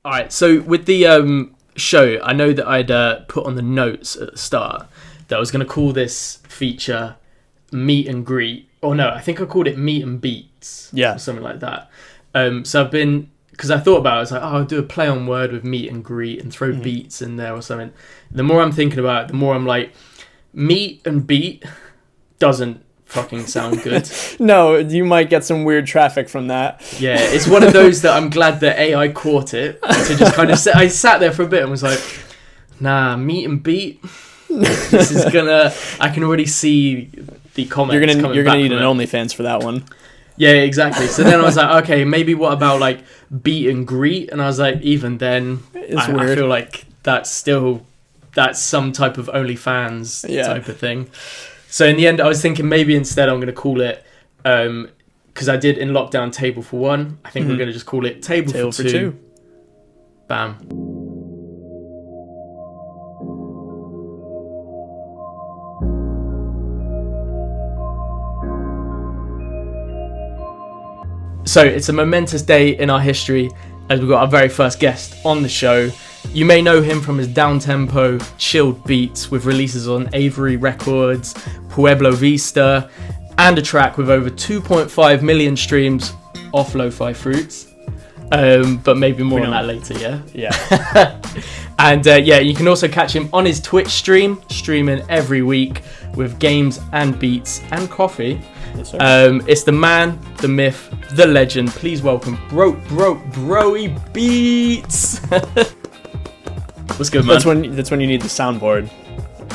All right, so with the show, I know that I'd put on the notes at the start that I was going to call this feature Meet and Greet. Or no, I think I called it Meet and Beats. Yeah. Or something like that. So I've been... Because I thought about it, I was like, I'll do a play on word with Meet and Greet and throw beats in there or something. The more I'm thinking about it, the more I'm like, Meet and Beat doesn't fucking sound good. No, you might get some weird traffic from that. Yeah, it's one of those that I'm glad that AI caught it to just kind of I sat there for a bit and was like, nah, Meet and Beat. This is gonna. I can already see the comments. You're gonna need an OnlyFans for that one. Yeah, exactly. So then I was like, okay, maybe what about like Beat and Greet? And I was like, even then, I feel like that's some type of OnlyFans type of thing. So in the end, I was thinking maybe instead I'm going to call it, because I did in lockdown Table for One. I think we're going to just call it Table for Two. Bam. So it's a momentous day in our history as we've got our very first guest on the show. You may know him from his downtempo, chilled beats with releases on Avery Records, Pueblo Vista, and a track with over 2.5 million streams off Lo-Fi Fruits. But maybe more on that later, yeah? Yeah. And you can also catch him on his Twitch stream, streaming every week with games and beats and coffee. Yes, sir. It's the man, the myth, the legend. Please welcome Broey Beats. What's good, man? That's when you need the soundboard.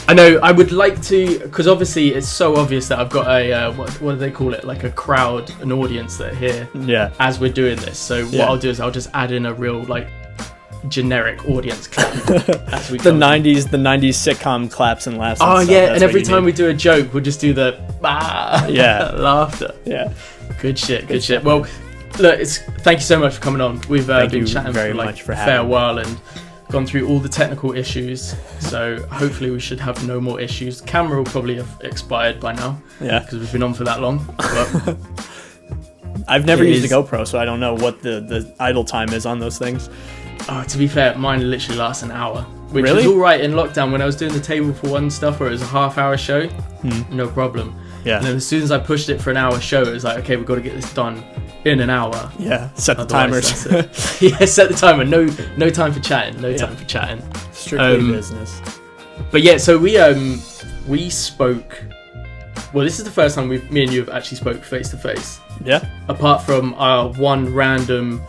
I know. I would like to, because obviously it's so obvious that I've got a what do they call it? Like a crowd, an audience that are here. Yeah. As we're doing this, so what I'll do is I'll just add in a real like generic audience clap as we the 90s sitcom claps and laughs. Oh and yeah, and every time we do a joke, we'll just do the laughter. Yeah. Good shit. Well, look, thank you so much for coming on. We've been chatting for like a fair while and gone through all the technical issues, so hopefully we should have no more issues. Camera will probably have expired by now, because we've been on for that long. But I've never used a GoPro, so I don't know what the idle time is on those things. To be fair, mine literally lasts an hour, which really? was all right in lockdown when I was doing the Table for One stuff where it was a half-hour show. No problem. Yeah. And then as soon as I pushed it for an hour show, it was like, okay, we've got to get this done in an hour. Yeah, set the timers. Yeah, set the timer. No time for chatting. Time for chatting. Strictly business. But yeah, so we spoke. Well, this is the first time me and you have actually spoke face to face. Yeah. Apart from our one random.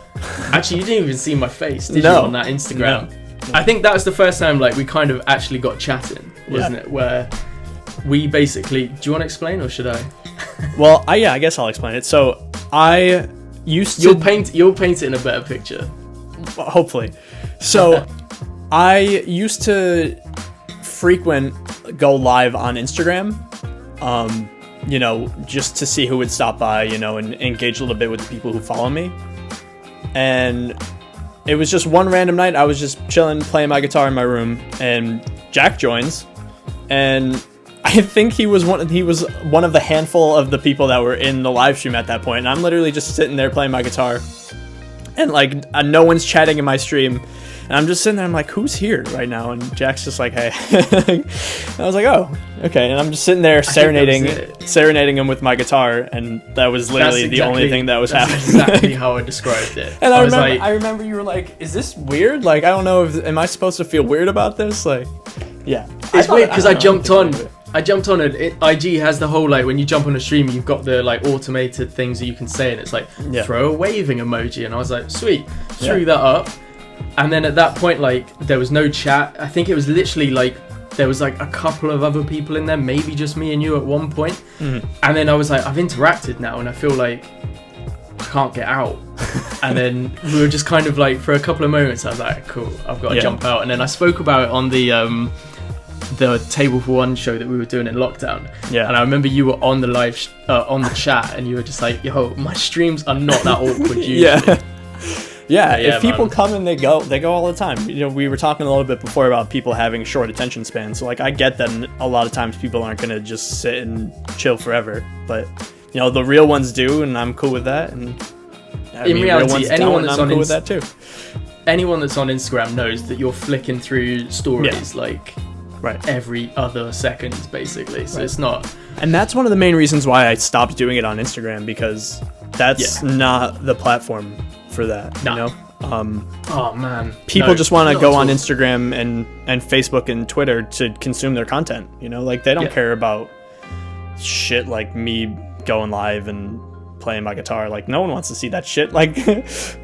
Actually, you didn't even see my face, did you, on that Instagram? No. I think that was the first time like we kind of actually got chatting, wasn't it? Where we basically. Do you want to explain or should I? Well, I guess I'll explain it. So I used to. You'll paint it in a better picture. Hopefully. So I used to frequent go live on Instagram. Just to see who would stop by, and engage a little bit with the people who follow me. And it was just one random night. I was just chilling, playing my guitar in my room, and Jack joins. And I think he was one of the handful of the people that were in the live stream at that point. And I'm literally just sitting there playing my guitar, and like no one's chatting in my stream. And I'm just sitting there, I'm like, who's here right now? And Jack's just like, hey. I was like, oh, okay. And I'm just sitting there serenading him with my guitar, and that was literally the only thing that was happening. That's exactly how I described it. And I remember you were like, is this weird? Like, I don't know, am I supposed to feel weird about this? Like, yeah. It's weird because I jumped on and IG has the whole, like, when you jump on a stream, you've got the, like, automated things that you can say, and it's like, throw a waving emoji. And I was like, sweet. Threw that up. And then at that point, like, there was no chat. I think it was literally, like, there was, like, a couple of other people in there, maybe just me and you at one point. Mm-hmm. And then I was like, I've interacted now, and I feel like I can't get out. And then we were just kind of, like, for a couple of moments, I was like, cool, I've got to jump out. And then I spoke about it on the Table for One show that we were doing in lockdown. Yeah. And I remember you were on the live, on the chat, and you were just like, yo, my streams are not that awkward usually. Yeah, if people come and they go all the time. We were talking a little bit before about people having short attention spans. So, like, I get that a lot of times people aren't going to just sit and chill forever. But, the real ones do, and I'm cool with that. And in reality, anyone that's I'm cool with that too. anyone that's on Instagram knows that you're flicking through stories like every other second, basically. So it's not. And that's one of the main reasons why I stopped doing it on Instagram, because that's not the platform for that. You know. Oh man, people just want to go on Instagram and Facebook and Twitter to consume their content. You know, like they don't care about shit like me going live and playing my guitar. Like no one wants to see that shit. Like if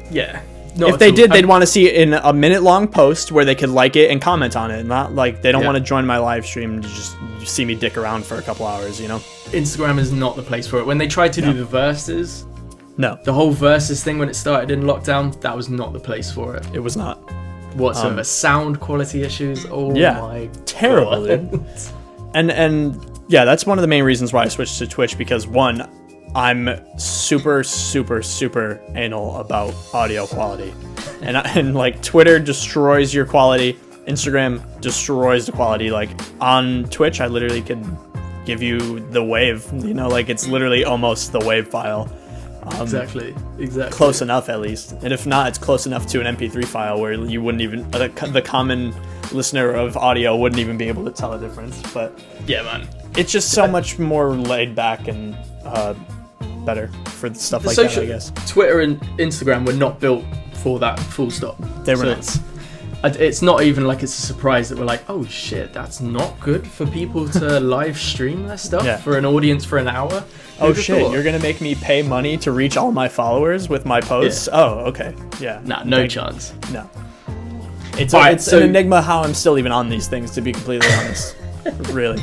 they did, they'd want to see it in a minute-long post where they could like it and comment on it. Not like they don't want to join my live stream to just see me dick around for a couple hours, you know? Instagram is not the place for it. When they tried to do the verses, the whole verses thing when it started in lockdown, that was not the place for it. It was not. Whatsoever. Sound quality issues. Oh my terrible, God. Dude. And yeah, that's one of the main reasons why I switched to Twitch, because one, I'm super, super, super anal about audio quality. And like Twitter destroys your quality. Instagram destroys the quality. Like on Twitch, I literally could give you the wave, you know, like it's literally almost the wave file. Exactly. Close enough, at least. And if not, it's close enough to an MP3 file where you wouldn't even, the common listener of audio wouldn't even be able to tell a difference. But yeah, man, it's just so much more laid back and better for stuff like that, I guess. Twitter and Instagram were not built for that, full stop. They were not. It's not even like it's a surprise that we're like, oh shit, that's not good for people to live stream their stuff for an audience for an hour. Oh shit, you're gonna make me pay money to reach all my followers with my posts? Oh, okay. Yeah. Nah, no chance. No. It's an enigma how I'm still even on these things, to be completely honest. Really.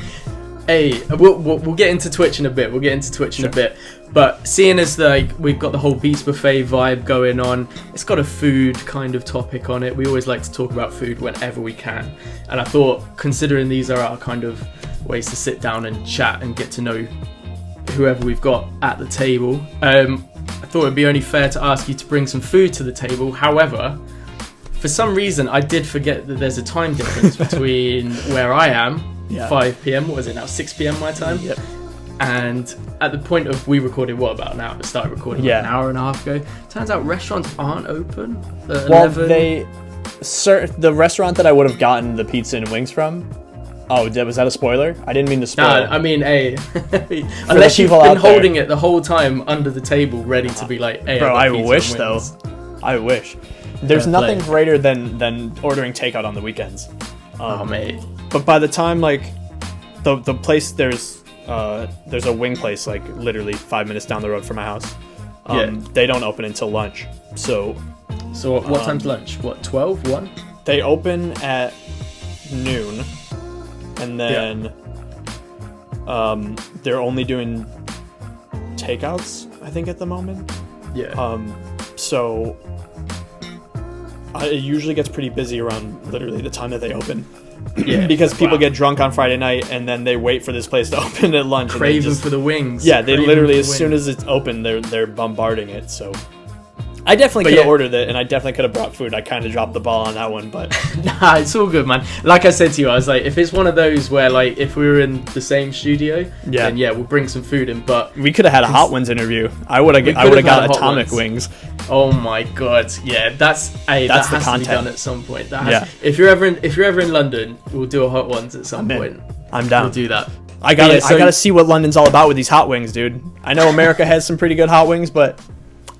Hey, we'll get into Twitch in a bit. But seeing as like we've got the whole Beats Buffet vibe going on, it's got a food kind of topic on it. We always like to talk about food whenever we can. And I thought, considering these are our kind of ways to sit down and chat and get to know whoever we've got at the table, I thought it'd be only fair to ask you to bring some food to the table. However, for some reason, I did forget that there's a time difference between where I am, 5 p.m. What was it now? 6 p.m. my time. Yep. And at the point of we recorded about an hour, started recording an hour and a half ago. Turns out restaurants aren't open at 11. The restaurant that I would have gotten the pizza and wings from. Oh, was that a spoiler? I didn't mean to spoil. No, I mean, unless you've been holding it the whole time under the table, ready to be like, hey, bro, I wish though. I wish. There's nothing greater than ordering takeout on the weekends. Oh, mate. But by the time like the place there's a wing place like literally 5 minutes down the road from my house. They don't open until lunch. So what time's lunch? What, 12, 1? They open at noon, and then they're only doing takeouts, I think, at the moment. Yeah. So it usually gets pretty busy around literally the time that they open. Yeah, because people get drunk on Friday night and then they wait for this place to open at lunch. Craving for the wings. Yeah, they literally, as soon as it's open, they're bombarding it. So I definitely could have ordered it, and I definitely could have brought food. I kind of dropped the ball on that one, but nah, it's all good, man. Like I said to you, I was like, if it's one of those where like if we were in the same studio, then we'll bring some food in. But we could have had a Hot Wings interview. I would have got atomic wings. Oh my god, yeah, that's the has content. to be done at some point. If you're ever in London, we'll do a Hot Ones at some point. I'm down. We'll do that. I gotta see what London's all about with these hot wings, dude. I know America has some pretty good hot wings, but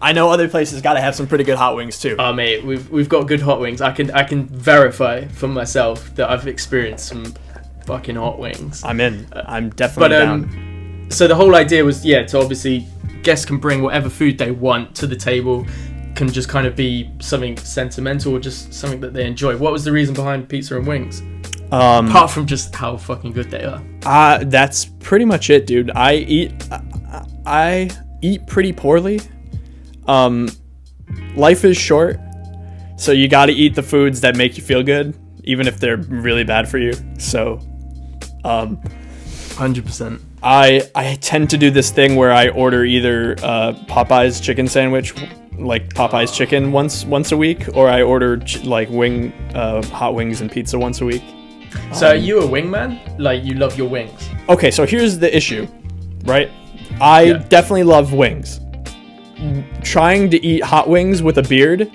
I know other places gotta have some pretty good hot wings too. Oh mate, we've got good hot wings. I can verify for myself that I've experienced some fucking hot wings. I'm in. I'm definitely down. So the whole idea was to obviously guests can bring whatever food they want to the table. Can just kind of be something sentimental or just something that they enjoy. What was the reason behind pizza and wings? Apart from just how fucking good they are. That's pretty much it, dude. I eat pretty poorly. Life is short, so you got to eat the foods that make you feel good, even if they're really bad for you. So, 100%. I tend to do this thing where I order either Popeye's chicken sandwich, like Popeye's chicken once a week, or I order hot wings and pizza once a week. So are you a wingman? Like, you love your wings? Okay, so here's the issue, right? I definitely love wings. Trying to eat hot wings with a beard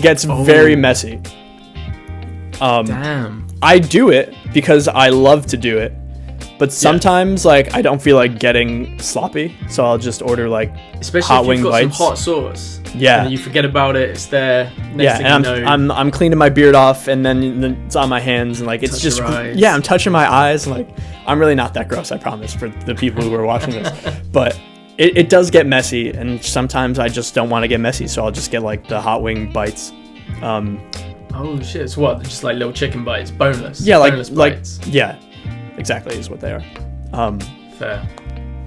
gets very messy. Damn. I do it because I love to do it, but sometimes like I don't feel like getting sloppy, so I'll just order like especially hot if wing you've got bites. some hot sauce. Yeah. And then you forget about it. It's there. Next thing and you know, I'm cleaning my beard off, and then it's on my hands, and like it's Touch just your eyes. yeah, I'm touching my eyes, and like I'm really not that gross, I promise, for the people who are watching this, but it does get messy, and sometimes I just don't want to get messy, so I'll just get like the hot wing bites. Oh shit! It's what? Just like little chicken bites, boneless. Yeah, boneless bites. yeah, exactly is what they are. Fair.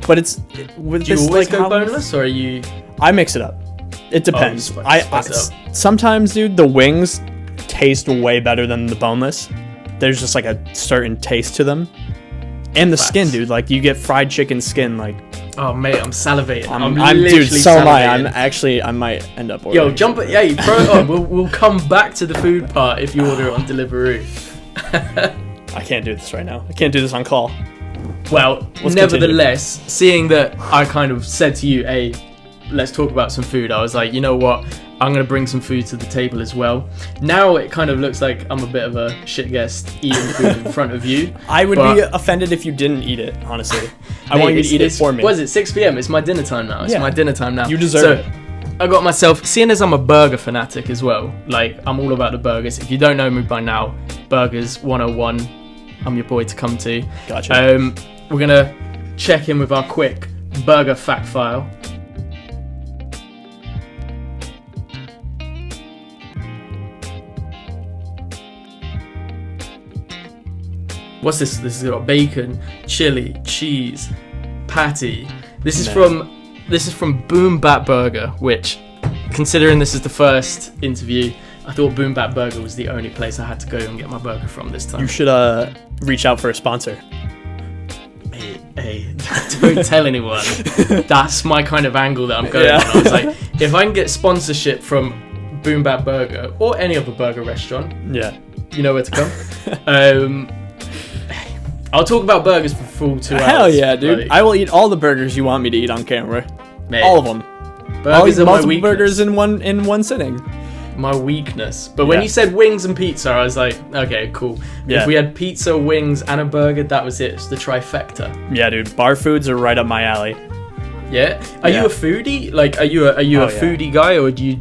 But it's with Do you this always like go boneless, or are you? I mix it up. It depends. spice it up. Sometimes, dude, the wings taste way better than the boneless. There's just like a certain taste to them, and the skin, dude. Like you get fried chicken skin, like. Oh mate, I'm salivating. I'm dude. So am I. salivating. I might end up ordering. Yo, jump it. Yeah, throw it on. We'll come back to the food part if you order it on Deliveroo. I can't do this right now. I can't do this on call. Well, nevertheless, seeing that I kind of said to you, hey, let's talk about some food, I was like, you know what? I'm going to bring some food to the table as well. Now it kind of looks like I'm a bit of a shit guest eating food in front of you. I would be offended if you didn't eat it, honestly. I want you to eat it for me. What is it, 6 p.m? It's my dinner time now. It's my dinner time now. You deserve it. I got myself, seeing as I'm a burger fanatic as well, like I'm all about the burgers. If you don't know me by now, Burgers 101, I'm your boy to come to. Gotcha. We're going to check in with our quick burger fact file. What's this? This has got bacon, chili, cheese, patty. This is from Boom Bat Burger, which, considering this is the first interview, I thought Boom Bat Burger was the only place I had to go and get my burger from this time. You should reach out for a sponsor. Hey, don't tell anyone. That's my kind of angle that I'm going on. I was like, if I can get sponsorship from Boom Bat Burger or any other burger restaurant, you know where to come. I'll talk about burgers for full 2 hours. Hell yeah, dude. Like, I will eat all the burgers you want me to eat on camera. mate, All of them. burgers are my multiple weakness. burgers in one sitting. My weakness. But when you said wings and pizza, I was like, okay, cool. Yeah. If we had pizza, wings, and a burger, that was it. It's the trifecta. Yeah, dude. Bar foods are right up my alley. Yeah. Are you a foodie? Like, are you a foodie guy, or do you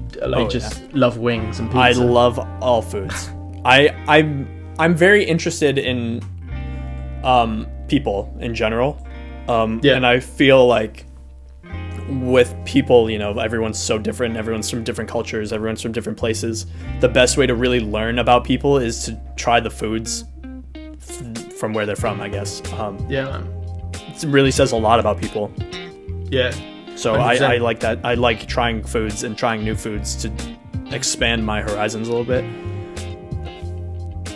love wings and pizza? I love all foods. I'm very interested in people in general. And I feel like with people, you know, everyone's so different. Everyone's from different cultures. Everyone's from different places. The best way to really learn about people is to try the foods from where they're from, I guess. It really says a lot about people. Yeah. So I like that. I like trying foods and trying new foods to expand my horizons a little bit.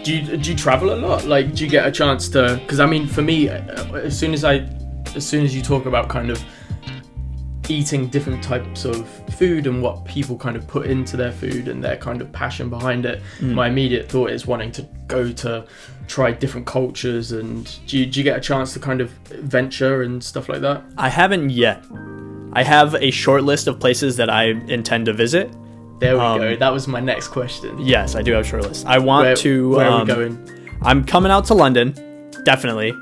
Do you travel a lot? Like, do you get a chance to? Because I mean, for me, as soon as you talk about kind of eating different types of food and what people kind of put into their food and their kind of passion behind it, my immediate thought is wanting to go to try different cultures. And do you get a chance to kind of venture and stuff like that? I haven't yet. I have a short list of places that I intend to visit. There we go. That was my next question. Yes, I do have a short list. I want to. Where are we going? I'm coming out to London, definitely.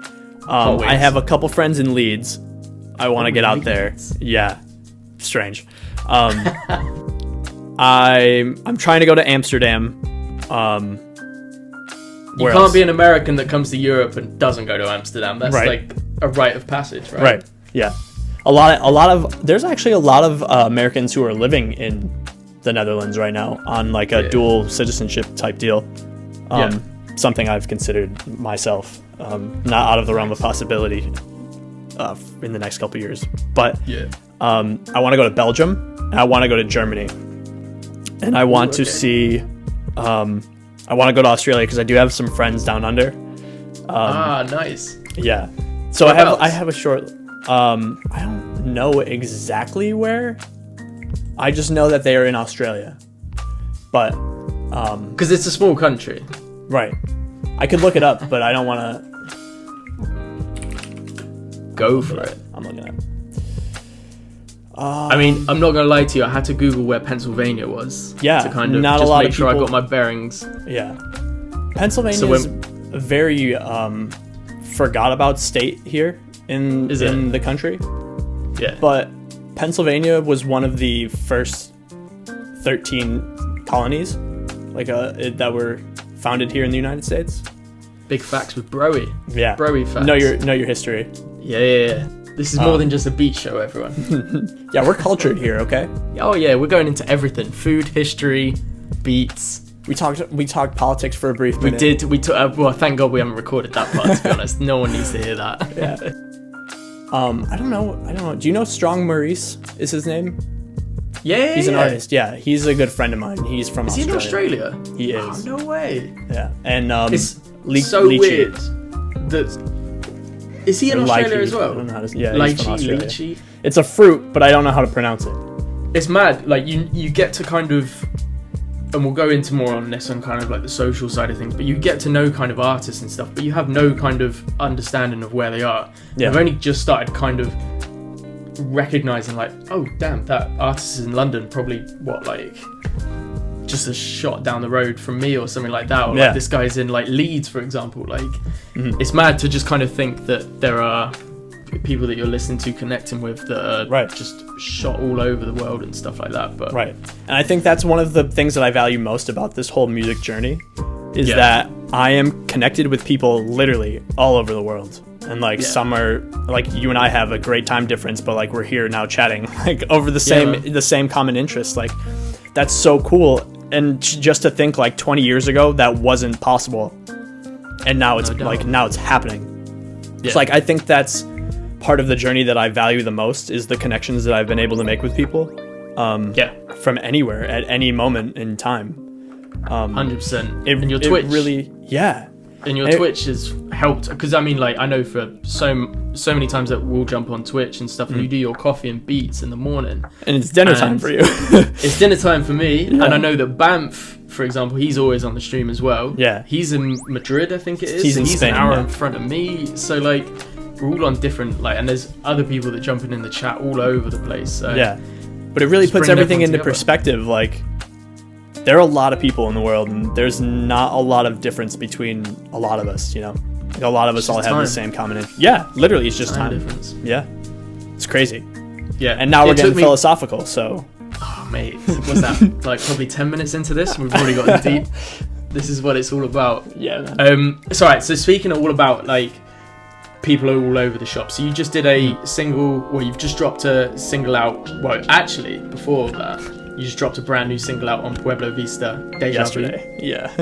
I have a couple friends in Leeds. I want to get out there. Yeah, strange. I'm trying to go to Amsterdam. You can't be an American that comes to Europe and doesn't go to Amsterdam. That's like a rite of passage, right? Right. Yeah. There's actually a lot of Americans who are living in the Netherlands right now on like a dual citizenship type deal. Something I've considered myself, not out of the realm of possibility in the next couple of years. But I want to go to Belgium, and I want to go to Germany, and I want to see. I want to go to Australia because I do have some friends down under. Nice. Yeah. So I have a short. I don't know exactly where. I just know that they are in Australia, but because it's a small country, right? I could look it up, but I don't want to. Go for it. I'm looking at. I mean, I'm not gonna lie to you. I had to Google where Pennsylvania was. Yeah, to kind of not just a lot make of sure I people- got my bearings. Yeah. Pennsylvania is a very forgot about state here in the country. Yeah. But Pennsylvania was one of the first 13 colonies that were founded here in the United States. Big facts with Broey. Yeah. Broey facts. Know your history. Yeah. This is more than just a beat show, everyone. Yeah, we're cultured here, okay? Oh yeah, we're going into everything: food, history, beats. We talked politics for a brief minute. We took. Well, thank God we haven't recorded that part. To be honest, no one needs to hear that. Yeah. I don't know. Do you know Strong Maurice is his name? Yeah. He's an artist. Yeah, he's a good friend of mine. He's from Australia. Is he in Australia? He is. Oh, no way. Yeah, and It's so weird that. Is he in Australia as well? I don't know how to. Yeah, he's from Australia. Lychee. It's a fruit, but I don't know how to pronounce it. It's mad. Like you get to kind of, and we'll go into more on this on kind of like the social side of things. But you get to know kind of artists and stuff, but you have no kind of understanding of where they are. Yeah. I've only just started kind of recognizing like, oh damn, that artist is in London. Probably what, like just a shot down the road from me or something like that. Or like this guy's in like Leeds, for example. Like it's mad to just kind of think that there are people that you're listening to, connecting with, that are just shot all over the world and stuff like that. But and I think that's one of the things that I value most about this whole music journey is that I am connected with people literally all over the world. And like some are like you and I have a great time difference, but like we're here now chatting like over the same common interest. Like that's so cool. And just to think like 20 years ago that wasn't possible, and now it's now it's happening. It's like I think that's part of the journey that I value the most is the connections that I've been able to make with people. From anywhere at any moment in time. 100%. And your Twitch really, and your Twitch has helped, because I mean, like, I know for so many times that we'll jump on Twitch and stuff, and you do your coffee and beats in the morning, and it's dinner time for you. It's dinner time for me, and I know that Banff, for example, he's always on the stream as well. Yeah, he's in Madrid, I think it is. He's in Spain, an hour in front of me, so like we're all on different and there's other people that jump in the chat all over the place. So but it really puts everything into perspective. Like, there are a lot of people in the world, and there's not a lot of difference between a lot of us, you know? Like, a lot of us all have the same common... literally, it's just time. Difference. Yeah. It's crazy. Yeah. And now we're getting philosophical, so... Oh, mate. Was that, like, probably 10 minutes into this? We've already gotten deep. This is what it's all about. Yeah. So, right, so speaking all about, like, people are all over the shop. So you just did a single... Well, you've just dropped a single out... Well, actually, before that... You just dropped a brand new single out on Pueblo Vista, Deja Vu. Yeah.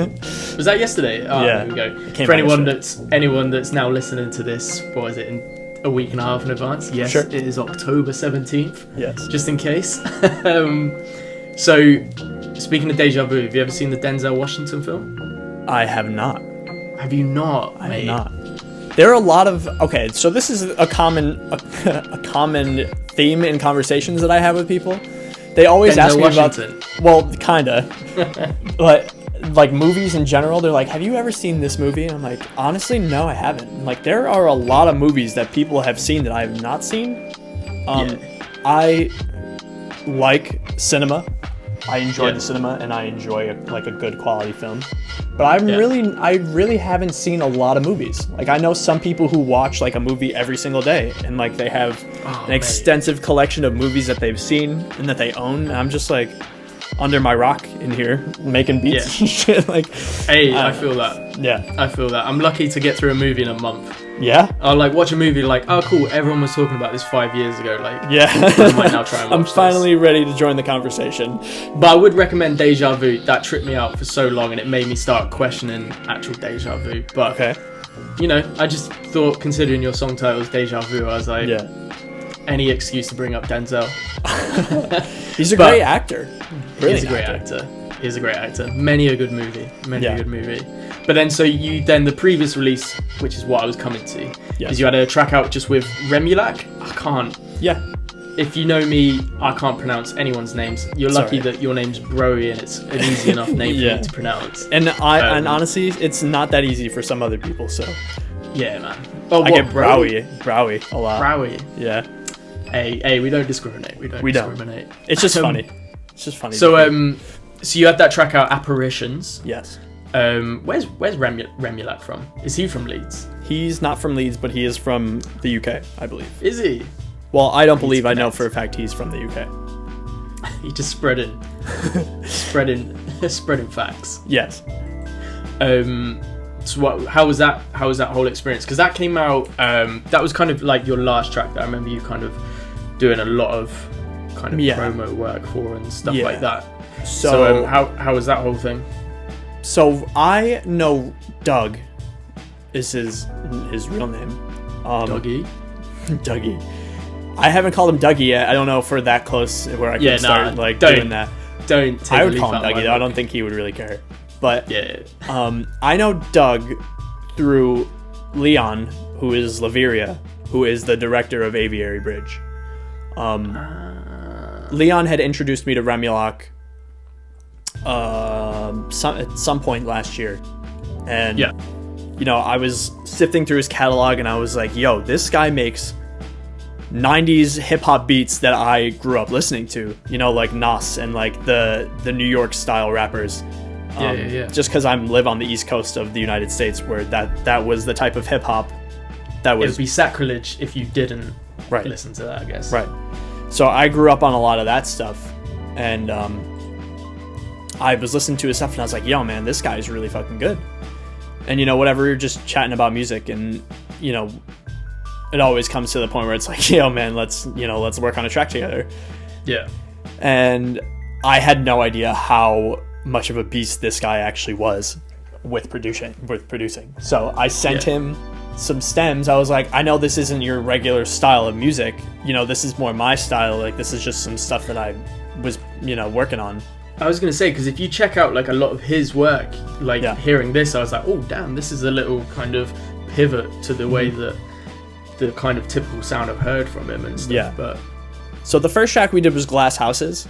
Was that yesterday? Oh, yeah. There we go. For anyone that's now listening to this, what is it, in a week and a half in advance? Yes, It is October 17th. Yes. Just in case. So, speaking of Deja Vu, have you ever seen the Denzel Washington film? I have not. Have you not, I mate? have not. There are a lot of... Okay, so this is a common theme in conversations that I have with people. They always ask me about, well, kinda, but like movies in general. They're like, "Have you ever seen this movie?" And I'm like, honestly, no, I haven't. And like, there are a lot of movies that people have seen that I have not seen. I like cinema. I enjoy the cinema, and I enjoy a good quality film. But I really haven't seen a lot of movies. Like, I know some people who watch like a movie every single day, and like they have an extensive collection of movies that they've seen and that they own. And I'm just like under my rock in here making beats and shit. Like, hey, I feel that. Yeah, I feel that. I'm lucky to get through a movie in a month. Yeah, I'll like watch a movie like, oh cool, everyone was talking about this 5 years ago. Like, I might now try and watch I'm finally ready to join the conversation. But I would recommend Deja Vu. That tripped me out for so long, and it made me start questioning actual Deja Vu. But you know, I just thought, considering your song title is Deja Vu, I was like, any excuse to bring up Denzel. He's a great actor. He's a great actor. He's a great actor. Many a good movie. A good movie. But then, so the previous release, which is what I was coming to, is you had a track out just with Remulac. I can't. Yeah. If you know me, I can't pronounce anyone's names. You're lucky that your name's Broey, and it's an easy enough name for me to pronounce. And and honestly, it's not that easy for some other people. So. Yeah, man. Oh, I get Broey a lot. Broey. Yeah. Hey, we don't discriminate. We don't discriminate. It's just funny. It's just funny. So so you had that track out, Apparitions. Yes. Where's Remulak from? Is he from Leeds? He's not from Leeds, but he is from the UK, I believe. Is he? Well, I don't believe. I know for a fact he's from the UK. He just spreading facts. Yes. So how was that whole experience? Because that came out. That was kind of like your last track that I remember you kind of doing a lot of kind of promo work for and stuff like that. So how was that whole thing? So I know Doug is his real name. Dougie. I haven't called him Dougie yet. I don't know if we're that close where I can start doing that. I would call him Dougie though. I don't think he would really care. But I know Doug through Leon, who is Laveria, who is the director of Aviary Bridge. Leon had introduced me to Remulak at some point last year, and you know, I was sifting through his catalog and I was like, yo, this guy makes 90s hip-hop beats that I grew up listening to, you know, like Nas and like the New York style rappers. Just because I live on the East Coast of the United States, where that was the type of hip-hop that was... It would be sacrilege if you didn't listen to that, I guess. Right. So I grew up on a lot of that stuff, and I was listening to his stuff and I was like, yo, man, this guy is really fucking good. And, you know, whatever, you're just chatting about music, and, you know, it always comes to the point where it's like, yo, man, let's work on a track together. Yeah. And I had no idea how much of a beast this guy actually was with producing. So I sent him some stems. I was like, I know this isn't your regular style of music. You know, this is more my style. Like, this is just some stuff that I was, you know, working on. I was going to say, because if you check out like a lot of his work, like hearing this, I was like, oh, damn, this is a little kind of pivot to the way that the kind of typical sound I've heard from him and stuff. Yeah. But so the first track we did was Glass Houses.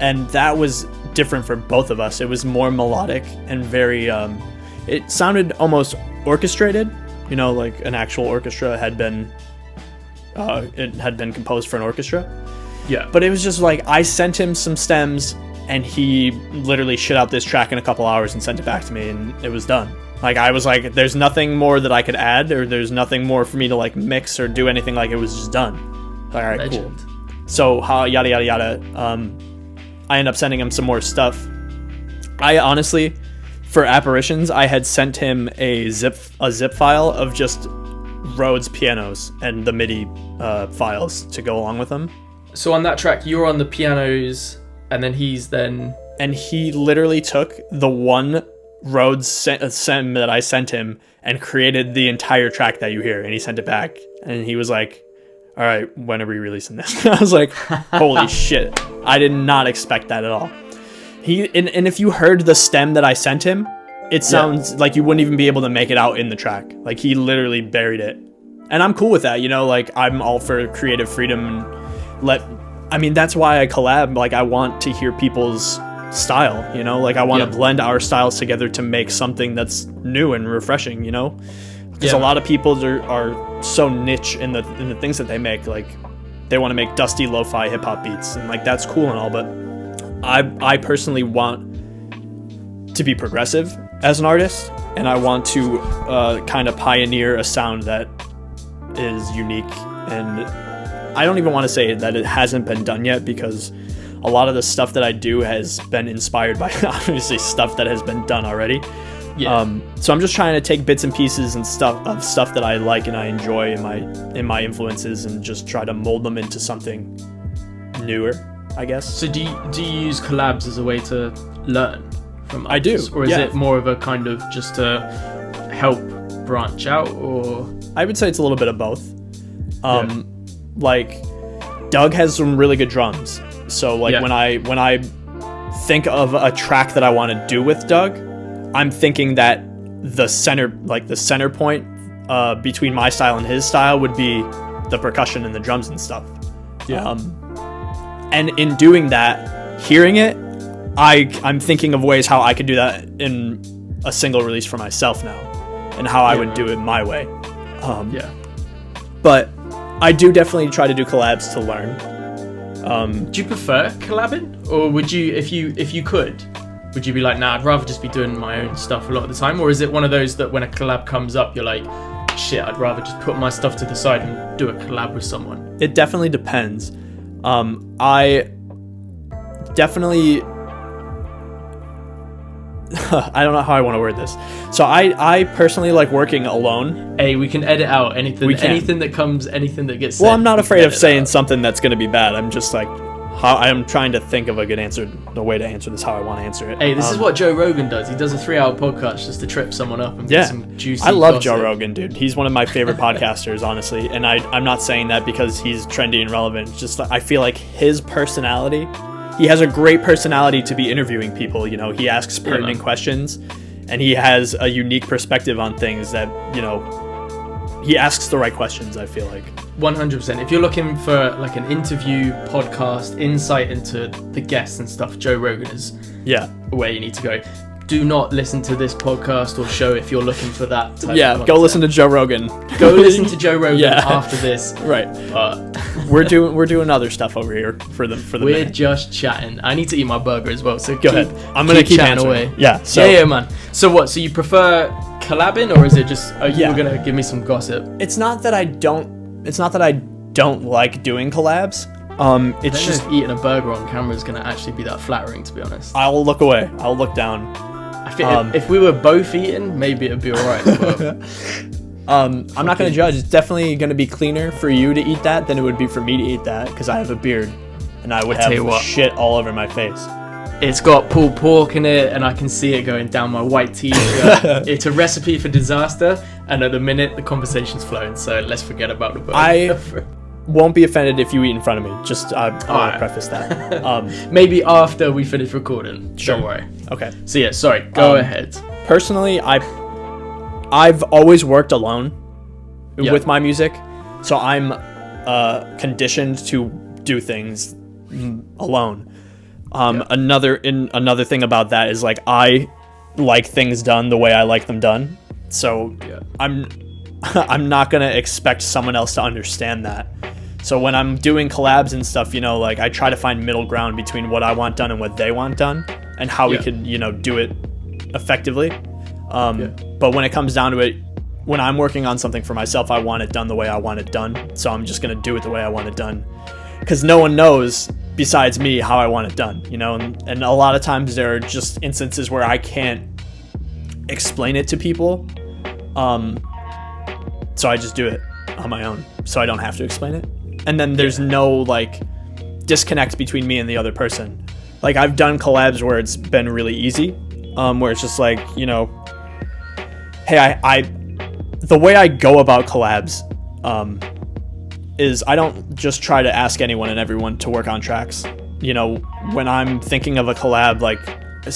And that was different for both of us. It was more melodic and very, it sounded almost orchestrated, you know, like an actual orchestra had been composed for an orchestra. Yeah. But it was just like, I sent him some stems and he literally shit out this track in a couple hours and sent it back to me, and it was done. Like, I was like, there's nothing more that I could add, or there's nothing more for me to like mix or do anything. Like, it was just done. Like, all right, Legend. Cool. So how yada yada yada. I end up sending him some more stuff. I honestly, for Apparitions, I had sent him a zip file of just Rhodes pianos and the MIDI files to go along with them. So on that track, you're on the pianos, and then and he literally took the one Rhodes sem that I sent him and created the entire track that you hear, and he sent it back, and he was like, all right, when are we releasing this? I was like, holy shit. I did not expect that at all. And if you heard the stem that I sent him, it sounds like you wouldn't even be able to make it out in the track. Like, he literally buried it. And I'm cool with that, you know, like, I'm all for creative freedom and that's why I collab. Like, I want to hear people's style, you know, like, I want to blend our styles together to make something that's new and refreshing, you know, because a lot of people are so niche in the things that they make. Like, they want to make dusty lo-fi hip-hop beats, and like, that's cool and all, but I personally want to be progressive as an artist, and I want to kind of pioneer a sound that is unique. And I don't even want to say that it hasn't been done yet, because a lot of the stuff that I do has been inspired by obviously stuff that has been done already. So I'm just trying to take bits and pieces and stuff that I like and I enjoy in my influences, and just try to mold them into something newer, I guess. So do you use collabs as a way to learn from others? I do. Or is it more of a kind of just to help branch out? Or I would say it's a little bit of both. Like, Doug has some really good drums. So like, when I think of a track that I want to do with Doug, I'm thinking that the center point between my style and his style would be the percussion and the drums and stuff. And in doing that, hearing it, I'm thinking of ways how I could do that in a single release for myself now, and how I would do it my way. But I do definitely try to do collabs to learn. Do you prefer collabing, or would you, if you could, would you be like, nah, I'd rather just be doing my own stuff a lot of the time? Or is it one of those that when a collab comes up, you're like, shit, I'd rather just put my stuff to the side and do a collab with someone? It definitely depends. I definitely... I don't know how I want to word this. So I personally like working alone. Hey, we can edit out anything that gets said. Well, I'm not afraid of saying something that's going to be bad. I'm just like, I'm trying to think of a good answer, the way to answer this, how I want to answer it. Hey, this is what Joe Rogan does. He does a 3-hour podcast just to trip someone up and get some juicy I love gossip. Joe Rogan, dude. He's one of my favorite podcasters, honestly. And I'm not saying that because he's trendy and relevant. Just I feel like his personality, he has a great personality to be interviewing people. You know, he asks pertinent questions, and he has a unique perspective on things that, you know, he asks the right questions, I feel like. 100%. If you're looking for like an interview, podcast, insight into the guests and stuff, Joe Rogan is where you need to go. Do not listen to this podcast or show if you're looking for that type of content. Go listen to Joe Rogan. Go listen to Joe Rogan after this. Right. We're doing other stuff over here for the We're minute. Just chatting. I need to eat my burger as well, so go ahead. I'm gonna keep chatting answering. away. Yeah. So, yeah, man. So what? So you prefer collabing, or is it just you were gonna give me some gossip? It's not that I don't like doing collabs. It's just eating a burger on camera is gonna actually be that flattering, to be honest. I'll look away. I'll look down. I think if we were both eating, maybe it'd be alright. I'm not gonna judge. It's definitely gonna be cleaner for you to eat that than it would be for me to eat that, because I have a beard and I would have shit all over my face. It's got pulled pork in it, and I can see it going down my white t-shirt. It's a recipe for disaster, and at the minute the conversation's flowing, so let's forget about the burger. I won't be offended if you eat in front of me. Just I want to preface that. Maybe after we finish recording. Sure. Don't worry. Okay. So yeah, sorry. Go ahead. Personally, I've always worked alone with my music, so I'm conditioned to do things alone. Another thing about that is like I like things done the way I like them done. So I'm not gonna expect someone else to understand that. So when I'm doing collabs and stuff, you know, like I try to find middle ground between what I want done and what they want done, and how we can, you know, do it effectively. But when it comes down to it, when I'm working on something for myself, I want it done the way I want it done. So I'm just gonna do it the way I want it done, because no one knows besides me how I want it done, you know. And a lot of times there are just instances where I can't explain it to people, so I just do it on my own, so I don't have to explain it. And then there's no like disconnect between me and the other person. Like I've done collabs where it's been really easy, where it's just like, you know, hey, the way I go about collabs is I don't just try to ask anyone and everyone to work on tracks. You know, when I'm thinking of a collab, like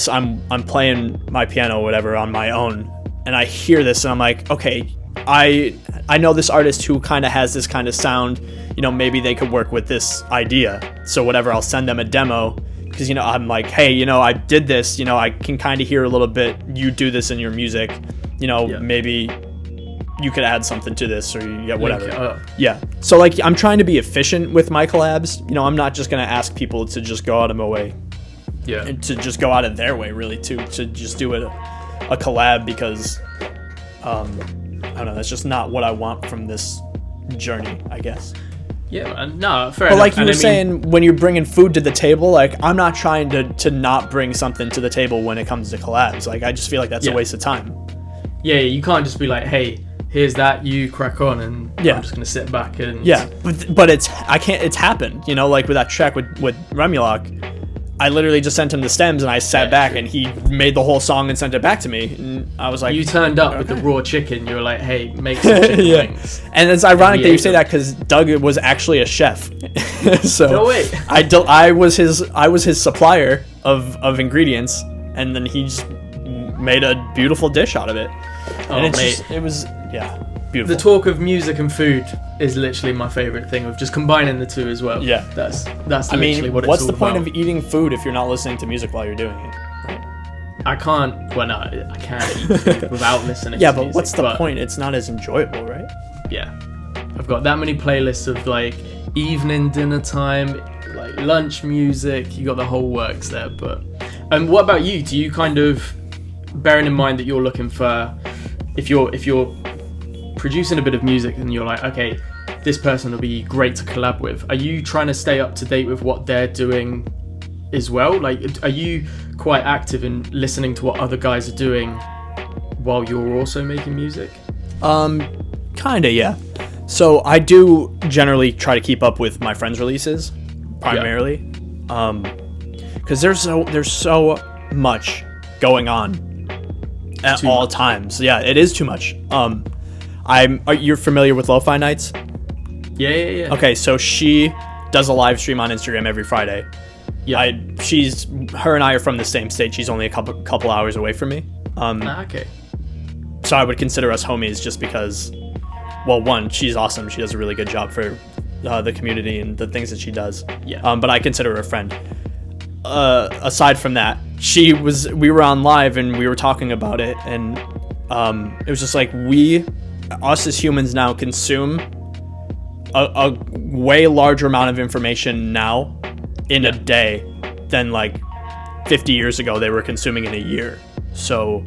I'm playing my piano or whatever on my own, and I hear this and I'm like, okay, I know this artist who kind of has this kind of sound, you know, maybe they could work with this idea. So whatever, I'll send them a demo, because, you know, I'm like, hey, you know, I did this, you know, I can kind of hear a little bit, you do this in your music, you know, maybe you could add something to this, or whatever. So like I'm trying to be efficient with my collabs. You know, I'm not just gonna ask people to just go out of my way, and to just go out of their way really to just do a collab, because I don't know, that's just not what I want from this journey, I guess. Yeah, no, fair enough. But like you were saying, when you're bringing food to the table, like I'm not trying to not bring something to the table when it comes to collabs. Like I just feel like that's a waste of time. Yeah, you can't just be like, hey, here's that, you crack on, and I'm just gonna sit back and but it's happened, you know, like with that track with Remulok, I literally just sent him the stems and I sat back and he made the whole song and sent it back to me, and I was like, you turned up with the raw chicken, you were like, hey, make some chicken wings. And it's ironic that you say that, because Doug was actually a chef. So no way. I was his supplier of ingredients, and then he just made a beautiful dish out of it. And it was beautiful. The talk of music and food is literally my favorite thing, of just combining the two as well. Yeah, that's literally what it's all about. What's the point of eating food if you're not listening to music while you're doing it? Right? I can't. Well, no, I can't eat food without listening. Yeah, but what's the point? It's not as enjoyable, right? Yeah. I've got that many playlists of like evening, dinner time, like lunch music. You got the whole works there. But what about you? Do you kind of, bearing in mind that you're looking for, if you're producing a bit of music and you're like, okay, this person will be great to collab with, are you trying to stay up to date with what they're doing as well? Like, are you quite active in listening to what other guys are doing while you're also making music? Kinda, yeah. So I do generally try to keep up with my friends' releases, primarily, because there's so much going on at all times. Yeah, it is too much. You're familiar with Lo-Fi Nights? Yeah. Okay, so she does a live stream on Instagram every Friday. Yeah, her and I are from the same state. She's only a couple hours away from me. Okay. So I would consider us homies just because, well, one, she's awesome. She does a really good job for the community and the things that she does. Yeah. But I consider her a friend. Aside from that, we were on live and we were talking about it, and it was just like us as humans now consume a way larger amount of information now in a day than like 50 years ago they were consuming in a year. So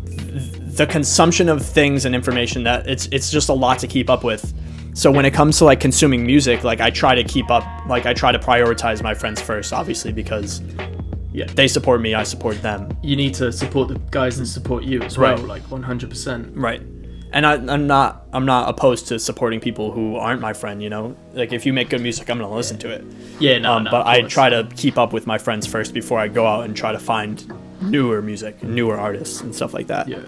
the consumption of things and information, that it's just a lot to keep up with. So when it comes to like consuming music, like I try to keep up, like I try to prioritize my friends first, obviously, because they support me, I support them. You need to support the guys that support you as well, like 100%. Right. And I'm not opposed to supporting people who aren't my friend, you know? Like, if you make good music, I'm going to listen to it. Yeah, no, but I try to keep up with my friends first before I go out and try to find newer music, newer artists and stuff like that. Yeah.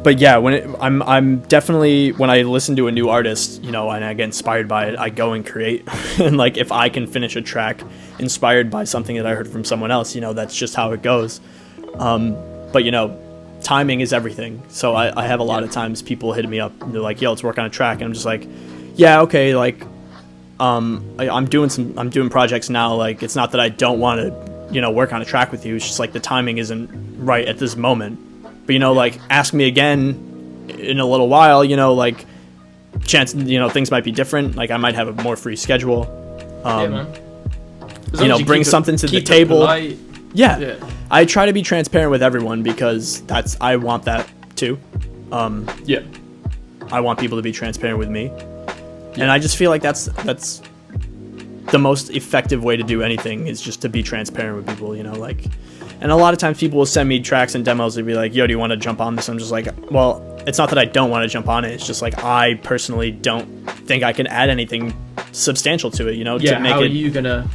But yeah, I'm definitely, when I listen to a new artist, you know, and I get inspired by it, I go and create. And like, if I can finish a track inspired by something that I heard from someone else, you know, that's just how it goes. But you know, timing is everything. So I have a lot of times people hit me up and they're like, yo, let's work on a track. And I'm just like, yeah, okay. Like, I'm doing projects now. Like, it's not that I don't want to, you know, work on a track with you. It's just like the timing isn't right at this moment. But, you know, like, ask me again in a little while, you know, like, chance, you know, things might be different. Like, I might have a more free schedule. Man. You know, bring something to the table. Yeah. I try to be transparent with everyone because I want that too. I want people to be transparent with me. And I just feel like that's the most effective way to do anything, is just to be transparent with people, you know, like. And a lot of times people will send me tracks and demos and be like, yo, do you want to jump on this? I'm just like, well, it's not that I don't want to jump on it. It's just like, I personally don't think I can add anything substantial to it, you know, to make how are you gonna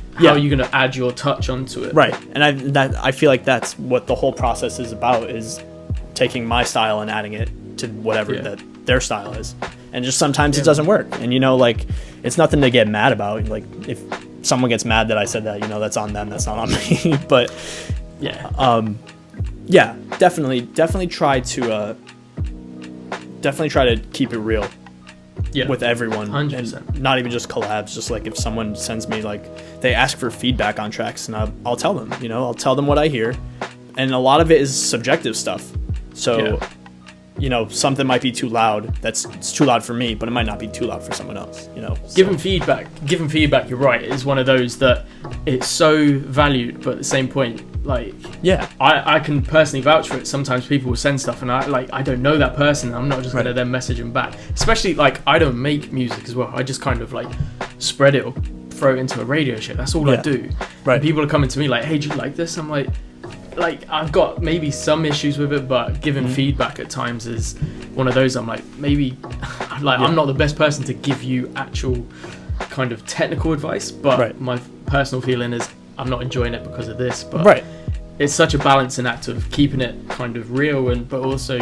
add your touch onto it? Right. And I feel like that's what the whole process is about, is taking my style and adding it to whatever that their style is. And just sometimes it doesn't work. And, you know, like, it's nothing to get mad about. Like, if someone gets mad that I said that, you know, that's on them, that's not on me. But definitely try to keep it real with everyone. 100%. And not even just collabs, just like if someone sends me, like, they ask for feedback on tracks, and I'll tell them, you know, I'll tell them what I hear. And a lot of it is subjective stuff. So you know, something might be too loud. It's too loud for me, but it might not be too loud for someone else, you know. So. Giving feedback, you're right, is one of those that it's so valued, but at the same point, like, I can personally vouch for it. Sometimes people will send stuff and I don't know that person. I'm not just going to then message them back. Especially, like, I don't make music as well. I just kind of, like, spread it or throw it into a radio show. That's all I do. Right. And people are coming to me like, hey, do you like this? I'm like, I've got maybe some issues with it, but giving feedback at times is one of those. I'm like, maybe, like, I'm not the best person to give you actual kind of technical advice, but my personal feeling is I'm not enjoying it because of this. But it's such a balancing act of keeping it kind of real, but also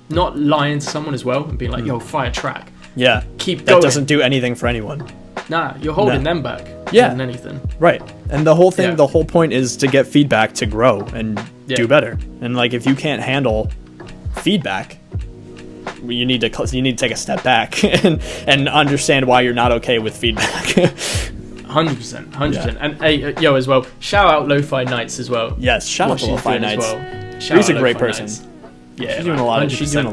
not lying to someone as well and being like, yo, fire track. Yeah. Keep that going. Doesn't do anything for anyone. Nah, you're holding them back. Yeah. More than anything. Right. And the whole thing, the whole point is to get feedback to grow and do better. And, like, if you can't handle feedback, you need to take a step back and understand why you're not okay with feedback. 100%. And hey, yo, as well, shout out Lo-Fi Nights as well. Yes, shout out to Lo-Fi Nights. She's a great person. Yeah, she's doing a